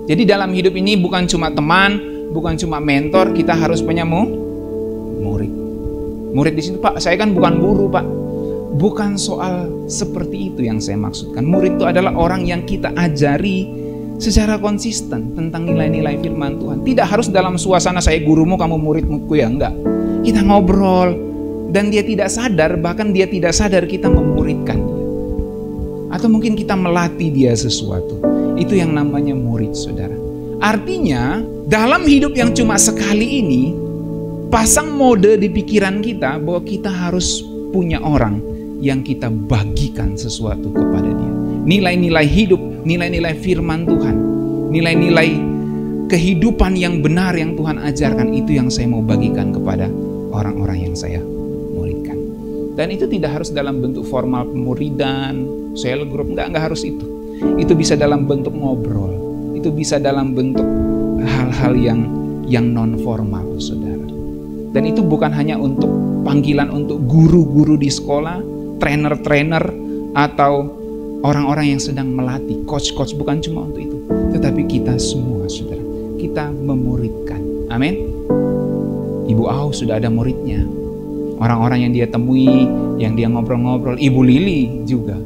Jadi dalam hidup ini bukan cuma teman, bukan cuma mentor, kita harus punya murid. Murid di situ, Pak, saya kan bukan guru, Pak. Bukan soal seperti itu yang saya maksudkan. Murid itu adalah orang yang kita ajari secara konsisten tentang nilai-nilai firman Tuhan. Tidak harus dalam suasana saya gurumu, kamu muridmu, ya enggak. Kita ngobrol dan dia tidak sadar, bahkan dia tidak sadar kita memuridkan dia. Atau mungkin kita melatih dia sesuatu. Itu yang namanya murid, saudara. Artinya dalam hidup yang cuma sekali ini, pasang mode di pikiran kita bahwa kita harus punya orang yang kita bagikan sesuatu kepada dia. Nilai-nilai hidup, nilai-nilai firman Tuhan, nilai-nilai kehidupan yang benar yang Tuhan ajarkan, itu yang saya mau bagikan kepada orang-orang yang saya muridkan. Dan itu tidak harus dalam bentuk formal pemuridan, cell group, enggak harus itu. Itu bisa dalam bentuk ngobrol, itu bisa dalam bentuk hal-hal yang non formal, saudara. Dan itu bukan hanya untuk panggilan untuk guru-guru di sekolah, trainer-trainer, atau orang-orang yang sedang melatih, coach-coach, bukan cuma untuk itu. Tetapi kita semua, saudara, kita memuridkan. Amin. Ibu Au sudah ada muridnya. Orang-orang yang dia temui, yang dia ngobrol-ngobrol, Ibu Lili juga.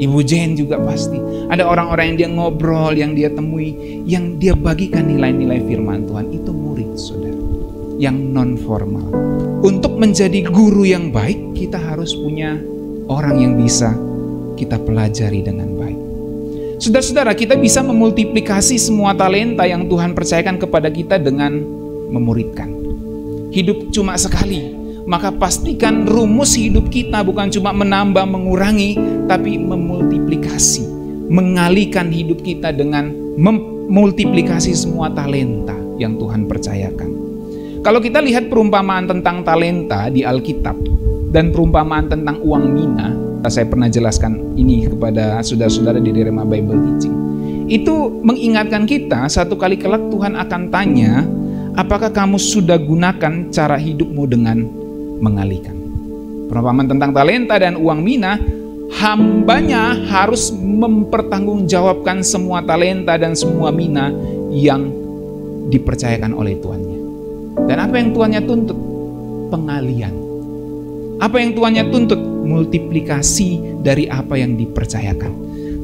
Ibu Jen juga pasti. Ada orang-orang yang dia ngobrol, yang dia temui, yang dia bagikan nilai-nilai firman Tuhan. Itu murid, saudara, yang non formal. Untuk menjadi guru yang baik, kita harus punya orang yang bisa kita pelajari dengan baik. Saudara-saudara, kita bisa memultiplikasi semua talenta yang Tuhan percayakan kepada kita dengan memuridkan. Hidup cuma sekali, maka pastikan rumus hidup kita bukan cuma menambah, mengurangi, tapi memultiplikasi, mengalihkan hidup kita dengan memultiplikasi semua talenta yang Tuhan percayakan. Kalau kita lihat perumpamaan tentang talenta di Alkitab dan perumpamaan tentang uang mina, saya pernah jelaskan ini kepada saudara-saudara di Rema Bible Teaching. Itu mengingatkan kita satu kali kelak Tuhan akan tanya, apakah kamu sudah gunakan cara hidupmu dengan mengalihkan. Perumpamaan tentang talenta dan uang mina, hambanya harus mempertanggungjawabkan semua talenta dan semua mina yang dipercayakan oleh tuannya. Dan apa yang tuannya tuntut? Pengalihan. Apa yang tuannya tuntut? Multiplikasi dari apa yang dipercayakan.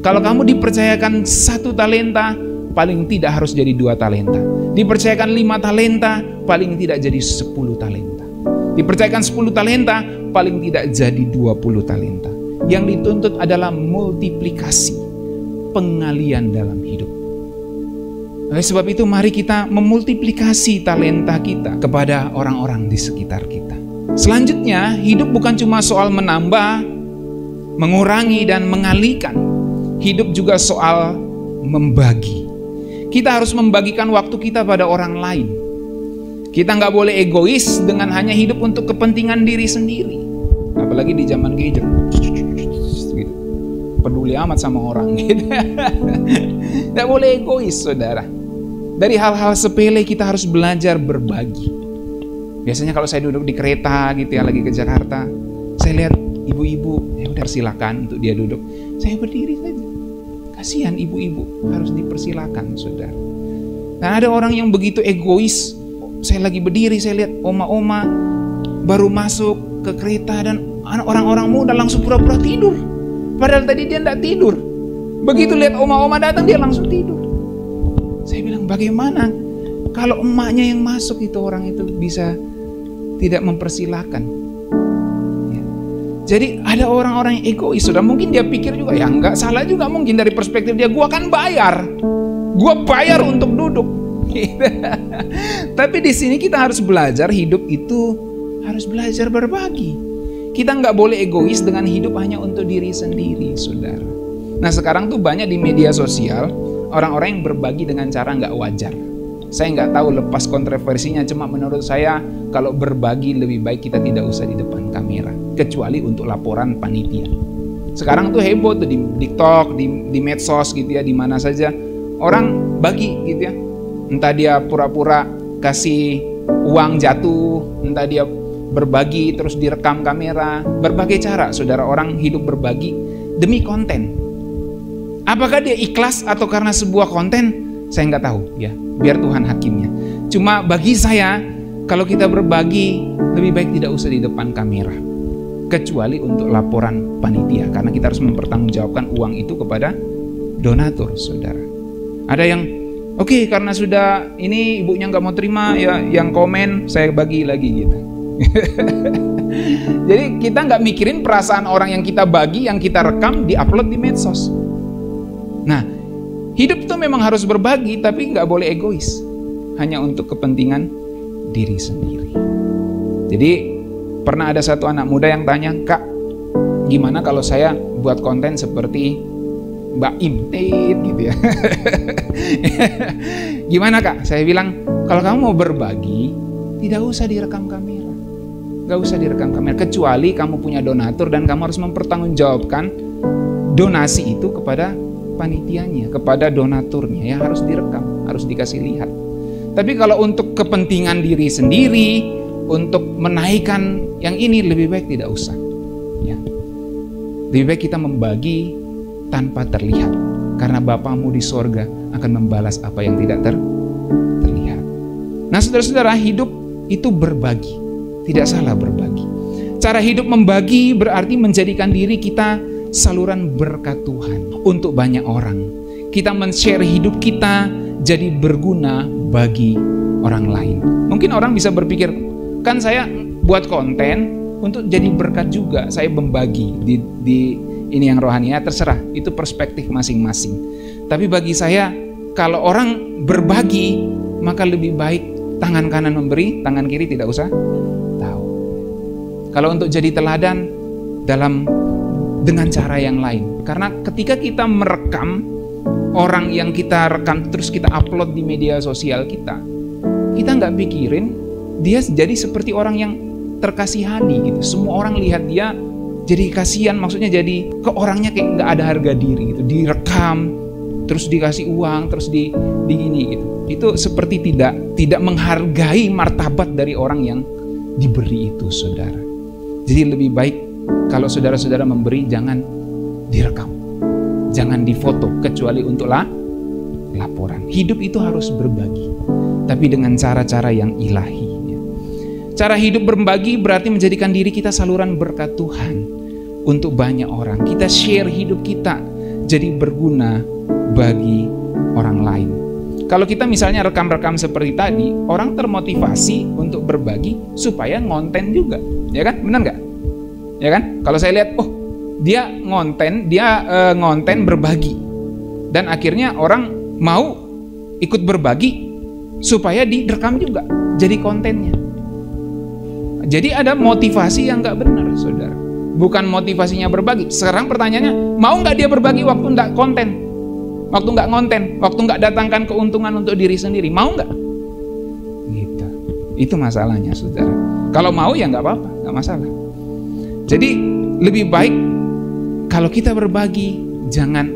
Kalau kamu dipercayakan 1 talenta, paling tidak harus jadi 2 talenta. Dipercayakan 5 talenta, paling tidak jadi 10 talenta. Dipercayakan 10 talenta, paling tidak jadi 20 talenta. Yang dituntut adalah multiplikasi, pengalian dalam hidup. Oleh sebab itu mari kita memultiplikasi talenta kita kepada orang-orang di sekitar kita. Selanjutnya, hidup bukan cuma soal menambah, mengurangi, dan mengalihkan. Hidup juga soal membagi. Kita harus membagikan waktu kita pada orang lain. Kita nggak boleh egois dengan hanya hidup untuk kepentingan diri sendiri. Apalagi di zaman gadget, gitu. Peduli amat sama orang. Gitu. Nggak boleh egois, saudara. Dari hal-hal sepele kita harus belajar berbagi. Biasanya kalau saya duduk di kereta gitu ya, lagi ke Jakarta, saya lihat ibu-ibu, ya udah silakan untuk dia duduk. Saya berdiri saja. Kasihan ibu-ibu, harus dipersilakan, saudara. Dan ada orang yang begitu egois. Saya lagi berdiri, saya lihat oma-oma baru masuk ke kereta dan orang-orang muda langsung pura-pura tidur. Padahal tadi dia tidak tidur. Begitu lihat oma-oma datang, dia langsung tidur. Saya bilang, bagaimana kalau emaknya yang masuk itu, orang itu bisa tidak mempersilahkan. Ya. Jadi ada orang-orang yang egois, sudah mungkin dia pikir juga, ya nggak salah juga mungkin dari perspektif dia, gua kan bayar, gua bayar untuk duduk. Tapi di sini kita harus belajar, hidup itu harus belajar berbagi. Kita nggak boleh egois dengan hidup hanya untuk diri sendiri, saudara. Nah sekarang tuh banyak di media sosial orang-orang yang berbagi dengan cara nggak wajar. Saya nggak tahu lepas kontroversinya, cuma menurut saya kalau berbagi lebih baik kita tidak usah di depan kamera, kecuali untuk laporan panitia. Sekarang tuh heboh tuh di TikTok, di medsos gitu ya, di mana saja orang bagi gitu ya. Entah dia pura-pura kasih uang jatuh, entah dia berbagi terus direkam kamera, berbagai cara saudara orang hidup berbagi demi konten. Apakah dia ikhlas atau karena sebuah konten? Saya nggak tahu ya, biar Tuhan hakimnya. Cuma bagi saya, kalau kita berbagi lebih baik tidak usah di depan kamera, kecuali untuk laporan panitia, karena kita harus mempertanggungjawabkan uang itu kepada donatur, saudara. Ada yang oke, karena sudah ini ibunya nggak mau terima ya, yang komen saya bagi lagi gitu. Jadi kita nggak mikirin perasaan orang yang kita bagi, yang kita rekam, diupload di medsos. Nah, hidup itu memang harus berbagi, tapi nggak boleh egois, hanya untuk kepentingan diri sendiri. Jadi pernah ada satu anak muda yang tanya, Kak, gimana kalau saya buat konten seperti Mbak Imtit gitu ya. Gimana Kak? Saya bilang, kalau kamu mau berbagi, tidak usah direkam kamera. Gak usah direkam kamera, kecuali kamu punya donatur dan kamu harus mempertanggungjawabkan donasi itu kepada panitianya, kepada donaturnya, ya harus direkam, harus dikasih lihat. Tapi kalau untuk kepentingan diri sendiri, untuk menaikkan yang ini, lebih baik tidak usah. Ya. Lebih baik kita membagi tanpa terlihat, karena Bapamu di sorga akan membalas apa yang tidak terlihat. Nah saudara-saudara, hidup itu berbagi, tidak salah berbagi. Cara hidup membagi berarti menjadikan diri kita saluran berkat Tuhan untuk banyak orang. Kita men-share hidup kita jadi berguna bagi orang lain. Mungkin orang bisa berpikir, kan saya buat konten untuk jadi berkat juga, saya membagi di ini yang rohani. Ya terserah, itu perspektif masing-masing. Tapi bagi saya, kalau orang berbagi, maka lebih baik tangan kanan memberi, tangan kiri tidak usah tahu. Kalau untuk jadi teladan dengan cara yang lain. Karena ketika kita merekam orang yang kita rekam terus kita upload di media sosial kita nggak pikirin dia jadi seperti orang yang terkasihani gitu. Semua orang lihat dia jadi kasihan, maksudnya jadi ke orangnya kayak nggak ada harga diri gitu. Direkam, terus dikasih uang, terus di gini gitu. Itu seperti tidak menghargai martabat dari orang yang diberi itu, saudara. Jadi lebih baik kalau saudara-saudara memberi jangan direkam, jangan difoto kecuali untuk laporan. Hidup itu harus berbagi, tapi dengan cara-cara yang ilahi. Cara hidup berbagi berarti menjadikan diri kita saluran berkat Tuhan untuk banyak orang. Kita share hidup kita jadi berguna bagi orang lain. Kalau kita misalnya rekam-rekam seperti tadi, orang termotivasi untuk berbagi supaya ngonten juga, ya kan? Benar nggak? Ya kan? Kalau saya lihat, oh dia ngonten berbagi, dan akhirnya orang mau ikut berbagi supaya direkam juga jadi kontennya. Jadi ada motivasi yang nggak benar, saudara. Bukan motivasinya berbagi. Sekarang pertanyaannya, mau nggak dia berbagi waktu nggak konten, waktu nggak ngonten, waktu nggak datangkan keuntungan untuk diri sendiri, mau nggak? Gitu. Itu masalahnya, saudara. Kalau mau ya nggak apa-apa, nggak masalah. Jadi lebih baik kalau kita berbagi jangan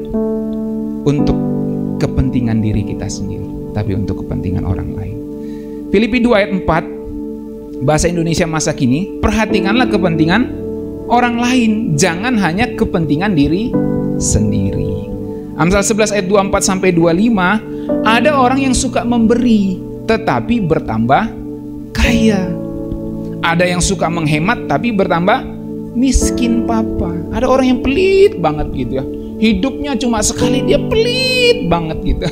untuk kepentingan diri kita sendiri, tapi untuk kepentingan orang lain. Filipi 2 ayat 4 Bahasa Indonesia masa kini, perhatikanlah kepentingan orang lain, jangan hanya kepentingan diri sendiri. Amsal 11 ayat 24 sampai 25, ada orang yang suka memberi tetapi bertambah kaya. Ada yang suka menghemat tapi bertambah miskin papa. Ada orang yang pelit banget gitu ya. Hidupnya cuma sekali, dia pelit banget gitu.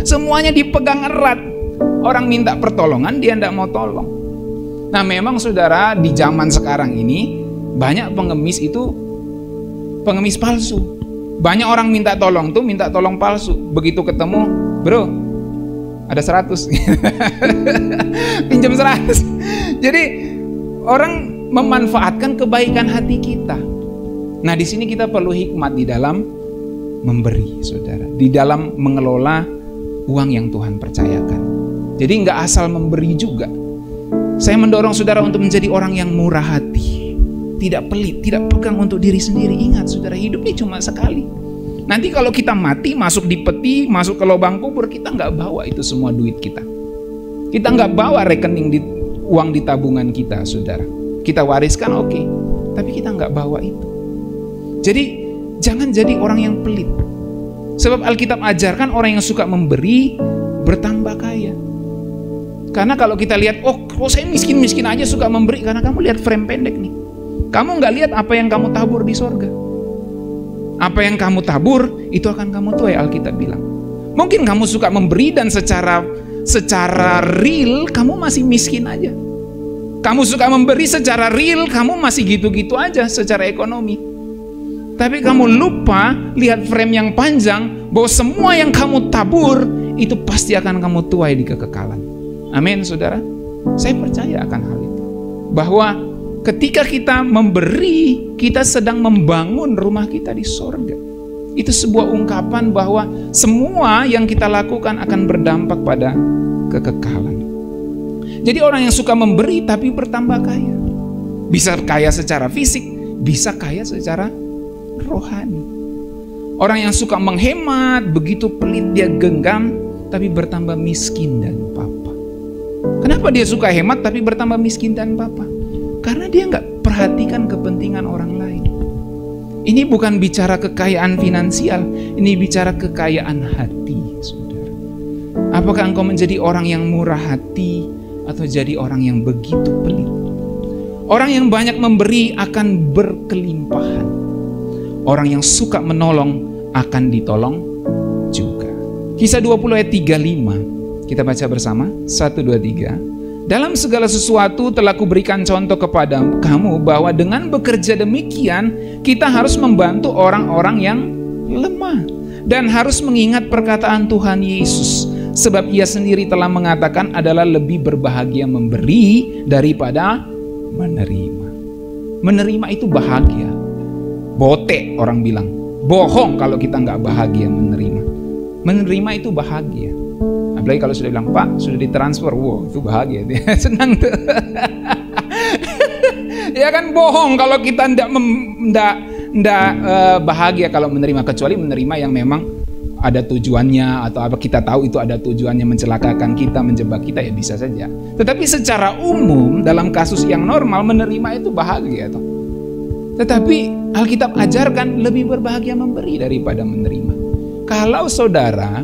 Semuanya dipegang erat. Orang minta pertolongan, dia tidak mau tolong. Nah memang saudara, di zaman sekarang ini banyak pengemis itu pengemis palsu. Banyak orang minta tolong palsu. Begitu ketemu, bro ada 100 pinjam 100. Jadi orang memanfaatkan kebaikan hati kita. Nah di sini kita perlu hikmat di dalam memberi, saudara, di dalam mengelola uang yang Tuhan percayakan. Jadi nggak asal memberi juga. Saya mendorong saudara untuk menjadi orang yang murah hati, tidak pelit, tidak pegang untuk diri sendiri. Ingat saudara, hidup ini cuma sekali. Nanti kalau kita mati, masuk di peti, masuk ke lubang kubur, kita nggak bawa itu semua duit kita. Kita nggak bawa rekening uang di tabungan kita, saudara. Kita wariskan oke, tapi kita nggak bawa itu. Jadi jangan jadi orang yang pelit. Sebab Alkitab ajarkan orang yang suka memberi bertambah kaya. Karena kalau kita lihat, oh saya miskin-miskin aja suka memberi, karena kamu lihat frame pendek nih. Kamu nggak lihat apa yang kamu tabur di sorga. Apa yang kamu tabur, itu akan kamu tuai, Alkitab bilang. Mungkin kamu suka memberi dan secara real, kamu masih miskin aja. Kamu suka memberi secara real, kamu masih gitu-gitu aja secara ekonomi. Tapi kamu lupa lihat frame yang panjang, bahwa semua yang kamu tabur, itu pasti akan kamu tuai di kekekalan. Amin, saudara. Saya percaya akan hal itu. Bahwa ketika kita memberi, kita sedang membangun rumah kita di sorga. Itu sebuah ungkapan bahwa semua yang kita lakukan akan berdampak pada kekekalan. Jadi orang yang suka memberi tapi bertambah kaya. Bisa kaya secara fisik, bisa kaya secara rohani. Orang yang suka menghemat, begitu pelit dia genggam, tapi bertambah miskin dan papa. Kenapa dia suka hemat tapi bertambah miskin dan papa? Karena dia nggak perhatikan kepentingan orang lain. Ini bukan bicara kekayaan finansial, ini bicara kekayaan hati, saudara. Apakah engkau menjadi orang yang murah hati atau jadi orang yang begitu pelit? Orang yang banyak memberi akan berkelimpahan. Orang yang suka menolong akan ditolong juga. Kisah 20 ayat 35. Kita baca bersama. 1, 2, 3. Dalam segala sesuatu telah kuberikan contoh kepada kamu bahwa dengan bekerja demikian kita harus membantu orang-orang yang lemah dan harus mengingat perkataan Tuhan Yesus, sebab ia sendiri telah mengatakan adalah lebih berbahagia memberi daripada menerima. Menerima itu bahagia. Botek orang bilang, bohong kalau kita nggak bahagia menerima. Menerima itu bahagia. Apalagi kalau sudah bilang, Pak, sudah ditransfer, wow, itu bahagia, senang tuh. Ya kan, bohong kalau kita ndak bahagia kalau menerima, kecuali menerima yang memang ada tujuannya atau apa, kita tahu itu ada tujuannya mencelakakan kita, menjebak kita, ya bisa saja. Tetapi secara umum dalam kasus yang normal menerima itu bahagia toh. Tetapi Alkitab ajarkan lebih berbahagia memberi daripada menerima. Kalau saudara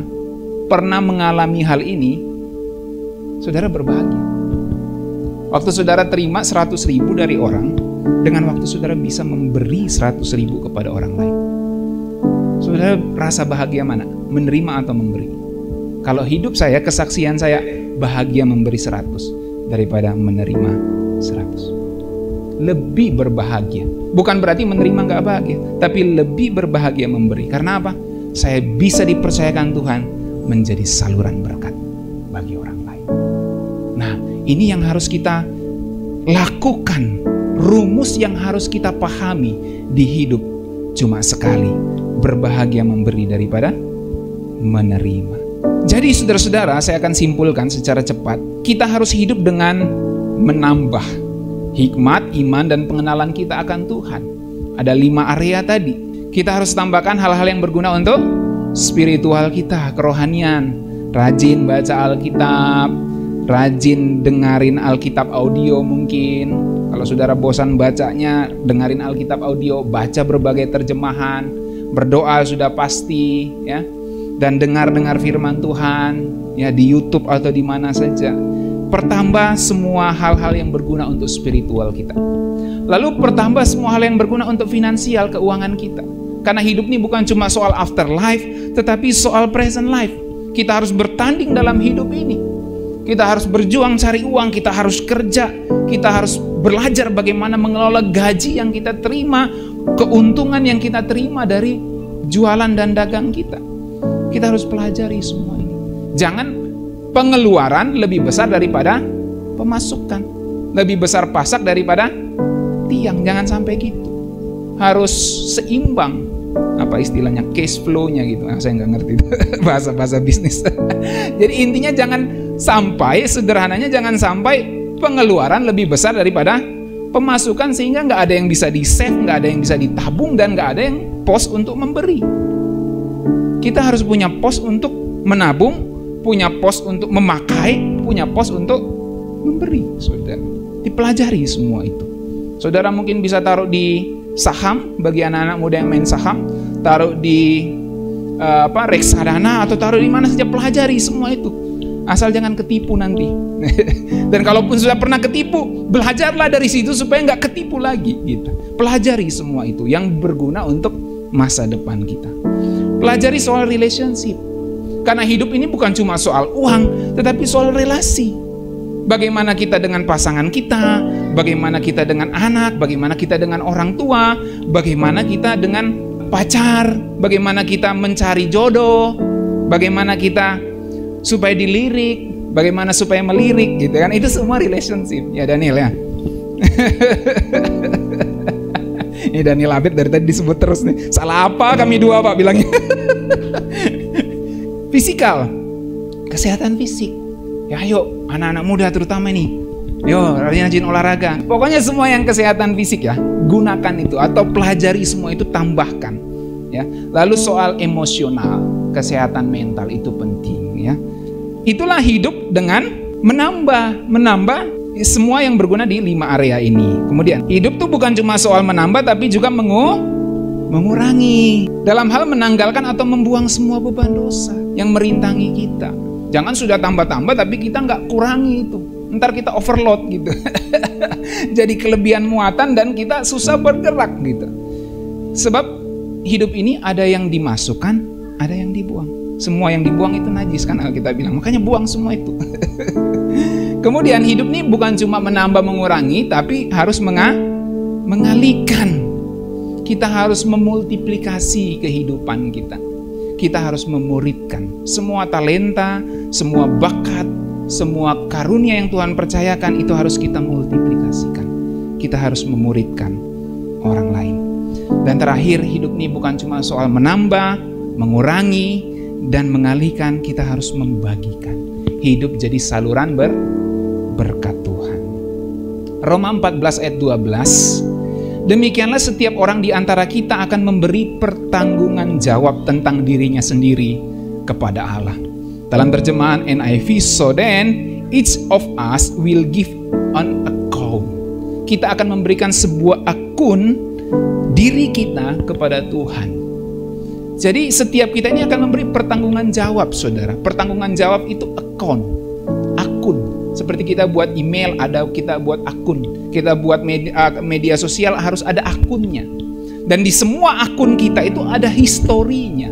pernah mengalami hal ini, saudara berbahagia. Waktu saudara terima 100.000 dari orang, dengan waktu saudara bisa memberi 100.000 kepada orang lain. Saudara rasa bahagia mana? Menerima atau memberi? Kalau hidup saya, kesaksian saya, bahagia memberi 100 daripada menerima 100. Lebih berbahagia. Bukan berarti menerima nggak bahagia, tapi lebih berbahagia memberi. Karena apa? Saya bisa dipercayakan Tuhan menjadi saluran berkat bagi orang lain. Nah, ini yang harus kita lakukan. Rumus yang harus kita pahami di hidup cuma sekali. Berbahagia memberi daripada menerima. Jadi saudara-saudara, saya akan simpulkan secara cepat. Kita harus hidup dengan menambah hikmat, iman, dan pengenalan kita akan Tuhan. Ada 5 area tadi. Kita harus tambahkan hal-hal yang berguna untuk spiritual kita, kerohanian. Rajin baca Alkitab, rajin dengerin Alkitab audio mungkin. Kalau saudara bosan bacanya, dengerin Alkitab audio, baca berbagai terjemahan, berdoa sudah pasti ya. Dan dengar firman Tuhan ya di YouTube atau di mana saja. Pertambah semua hal-hal yang berguna untuk spiritual kita. Lalu pertambah semua hal yang berguna untuk finansial, keuangan kita. Karena hidup ini bukan cuma soal afterlife, tetapi soal present life. Kita harus bertanding dalam hidup ini. Kita harus berjuang cari uang, kita harus kerja, kita harus belajar bagaimana mengelola gaji yang kita terima, keuntungan yang kita terima dari jualan dan dagang kita. Kita harus pelajari semua ini. Jangan pengeluaran lebih besar daripada pemasukan, lebih besar pasak daripada tiang. Jangan sampai gitu. Harus seimbang. Apa istilahnya, cash flow-nya gitu. Saya nggak ngerti bahasa bisnis. Jadi intinya jangan sampai, sederhananya jangan sampai pengeluaran lebih besar daripada pemasukan, sehingga nggak ada yang bisa di-save, nggak ada yang bisa ditabung, dan nggak ada yang pos untuk memberi. Kita harus punya pos untuk menabung, punya pos untuk memakai, punya pos untuk memberi. Saudara, dipelajari semua itu. Saudara mungkin bisa taruh di saham, bagi anak-anak muda yang main saham, taruh di reksadana atau taruh di mana saja, pelajari semua itu. Asal jangan ketipu nanti. Dan kalaupun sudah pernah ketipu, belajarlah dari situ supaya nggak ketipu lagi gitu. Pelajari semua itu yang berguna untuk masa depan kita. Pelajari soal relationship. Karena hidup ini bukan cuma soal uang, tetapi soal relasi. Bagaimana kita dengan pasangan kita, bagaimana kita dengan anak, bagaimana kita dengan orang tua, bagaimana kita dengan pacar, bagaimana kita mencari jodoh, bagaimana kita supaya dilirik, bagaimana supaya melirik gitu kan. Itu semua relationship. Ya Daniel ya. Ini Daniel Abid dari tadi disebut terus nih. Salah apa kami dua Pak bilangnya. Fisikal, kesehatan fisik. Ya ayo anak-anak muda terutama ini, yo rajin olahraga. Pokoknya semua yang kesehatan fisik ya, gunakan itu atau pelajari semua itu, tambahkan ya. Lalu soal emosional, kesehatan mental itu penting ya. Itulah hidup dengan menambah semua yang berguna di 5 area ini. Kemudian hidup tuh bukan cuma soal menambah, tapi juga mengurangi dalam hal menanggalkan atau membuang semua beban dosa yang merintangi kita. Jangan sudah tambah-tambah tapi kita nggak kurangi itu. Ntar kita overload gitu. Jadi kelebihan muatan dan kita susah bergerak gitu. Sebab hidup ini ada yang dimasukkan, ada yang dibuang. Semua yang dibuang itu najis kan Alkitab bilang. Makanya buang semua itu. Kemudian hidup ini bukan cuma menambah mengurangi, tapi harus mengalihkan. Kita harus memultiplikasi kehidupan kita. Kita harus memuridkan semua talenta, semua bakat, semua karunia yang Tuhan percayakan itu harus kita multiplikasikan. Kita harus memuridkan orang lain. Dan terakhir, hidup ini bukan cuma soal menambah, mengurangi, dan mengalihkan. Kita harus membagikan. Hidup jadi saluran berkat Tuhan. Roma 14 ayat 12. Demikianlah setiap orang di antara kita akan memberi pertanggungan jawab tentang dirinya sendiri kepada Allah. Dalam terjemahan NIV, so then each of us will give an account. Kita akan memberikan sebuah akun diri kita kepada Tuhan. Jadi setiap kita ini akan memberi pertanggungan jawab, saudara. Pertanggungan jawab itu akun. Seperti kita buat email, kita buat akun. Kita buat media sosial harus ada akunnya. Dan di semua akun kita itu ada historinya.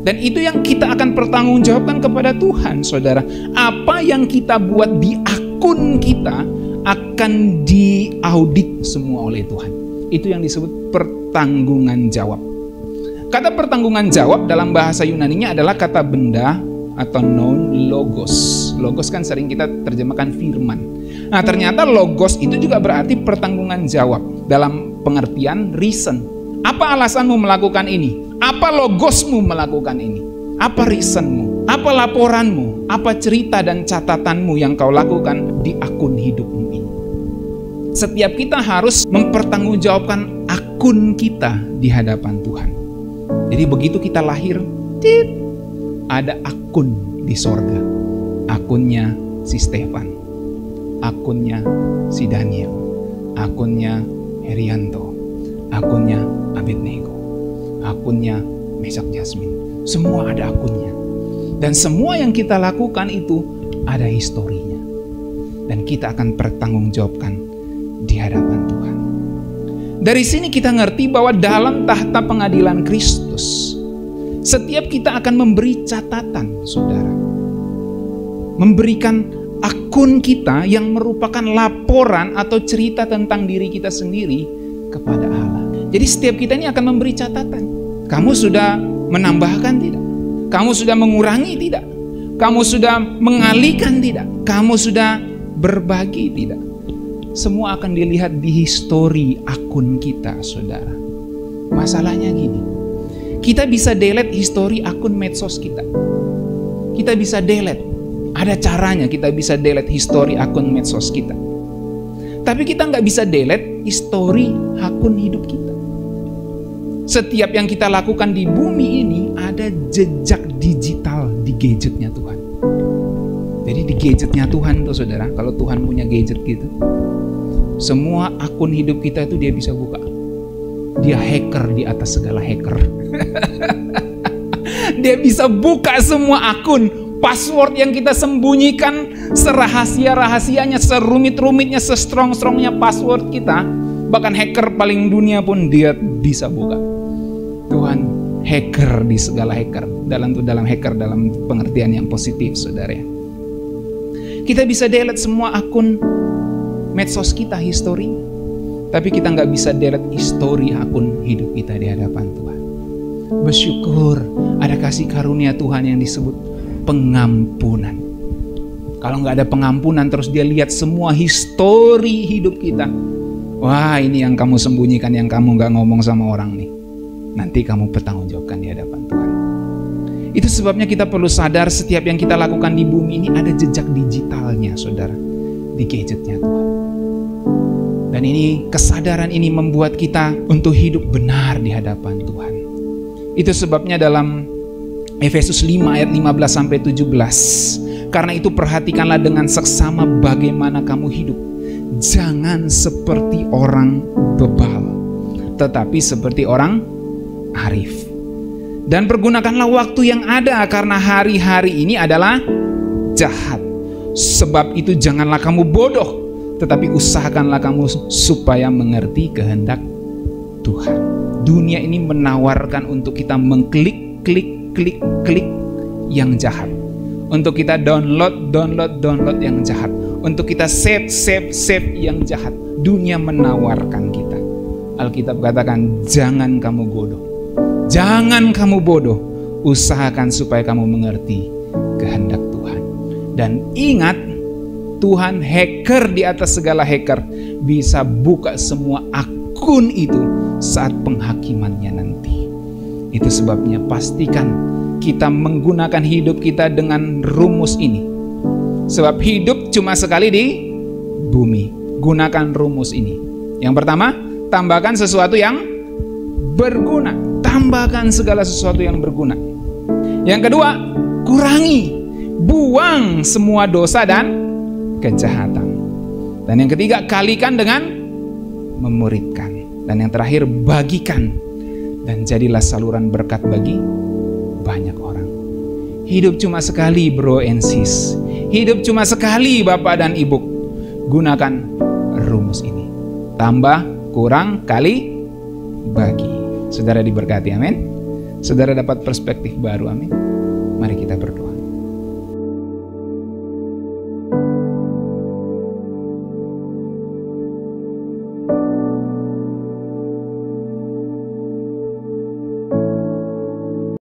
Dan itu yang kita akan pertanggungjawabkan kepada Tuhan, saudara. Apa yang kita buat di akun kita akan diaudit semua oleh Tuhan. Itu yang disebut pertanggungan jawab. Kata pertanggungan jawab dalam bahasa Yunaninya adalah kata benda atau noun logos. Logos kan sering kita terjemahkan firman. Nah, ternyata logos itu juga berarti pertanggungan jawab dalam pengertian reason. Apa alasanmu melakukan ini? Apa logosmu melakukan ini? Apa reasonmu? Apa laporanmu? Apa cerita dan catatanmu yang kau lakukan di akun hidupmu ini? Setiap kita harus mempertanggungjawabkan akun kita di hadapan Tuhan. Jadi begitu kita lahir, ada akun di sorga. Akunnya si Stefan, akunnya si Daniel, akunnya Herianto, akunnya Abednego, akunnya Meshak Jasmin. Semua ada akunnya. Dan semua yang kita lakukan itu ada historinya. Dan kita akan bertanggungjawabkan di hadapan Tuhan. Dari sini kita ngerti bahwa dalam tahta pengadilan Kristus, setiap kita akan memberi catatan, saudara. Memberikan akun kita yang merupakan laporan atau cerita tentang diri kita sendiri kepada Allah. Jadi setiap kita ini akan memberi catatan. Kamu sudah menambahkan tidak? Kamu sudah mengurangi tidak? Kamu sudah mengalihkan tidak? Kamu sudah berbagi tidak? Semua akan dilihat di histori akun kita, saudara. Masalahnya gini, kita bisa delete histori akun medsos kita. Kita bisa delete. Ada caranya kita bisa delete histori akun medsos kita. Tapi kita nggak bisa delete histori akun hidup kita. Setiap yang kita lakukan di bumi ini ada jejak digital di gadgetnya Tuhan. Jadi di gadgetnya Tuhan tuh, saudara, kalau Tuhan punya gadget gitu, semua akun hidup kita itu dia bisa buka. Dia hacker di atas segala hacker. Dia bisa buka semua akun. Password yang kita sembunyikan, serahasia-rahasianya, serumit-rumitnya, sestrong-strongnya password kita, bahkan hacker paling dunia pun dia bisa buka. Tuhan hacker di segala hacker, dalam hacker dalam pengertian yang positif, saudara. Kita bisa delete semua akun medsos kita, histori, tapi kita nggak bisa delete histori akun hidup kita di hadapan Tuhan. Bersyukur ada kasih karunia Tuhan yang disebut pengampunan. Kalau nggak ada pengampunan, terus dia lihat semua histori hidup kita. Wah, ini yang kamu sembunyikan, yang kamu nggak ngomong sama orang nih. Nanti kamu bertanggungjawabkan di hadapan Tuhan. Itu sebabnya kita perlu sadar setiap yang kita lakukan di bumi ini ada jejak digitalnya, saudara, di gadgetnya Tuhan. Dan ini, kesadaran ini membuat kita untuk hidup benar di hadapan Tuhan. Itu sebabnya dalam Efesus 5 ayat 15-17. Karena itu perhatikanlah dengan seksama bagaimana kamu hidup. Jangan seperti orang bebal, tetapi seperti orang arif. Dan pergunakanlah waktu yang ada, karena hari-hari ini adalah jahat. Sebab itu janganlah kamu bodoh, tetapi usahakanlah kamu supaya mengerti kehendak Tuhan. dunia ini menawarkan untuk kita mengklik, klik yang jahat. Untuk kita download yang jahat. Untuk kita save yang jahat. Dunia menawarkan kita. Alkitab katakan, jangan kamu bodoh. Jangan kamu bodoh. Usahakan supaya kamu mengerti kehendak Tuhan. Dan ingat, Tuhan hacker di atas segala hacker bisa buka semua akun itu saat penghakimannya nanti. Itu sebabnya pastikan kita menggunakan hidup kita dengan rumus ini. Sebab hidup cuma sekali di bumi. Gunakan rumus ini. Yang pertama, tambahkan sesuatu yang berguna. Tambahkan segala sesuatu yang berguna. Yang kedua, kurangi. Buang semua dosa dan kejahatan. Dan yang ketiga, kalikan dengan memuridkan. Dan yang terakhir, bagikan. Dan jadilah saluran berkat bagi banyak orang. Hidup cuma sekali, bro and sis. Hidup cuma sekali, bapak dan ibu. Gunakan rumus ini. Tambah, kurang, kali, bagi. Saudara diberkati, amin. Saudara dapat perspektif baru, amin. Mari kita berdoa.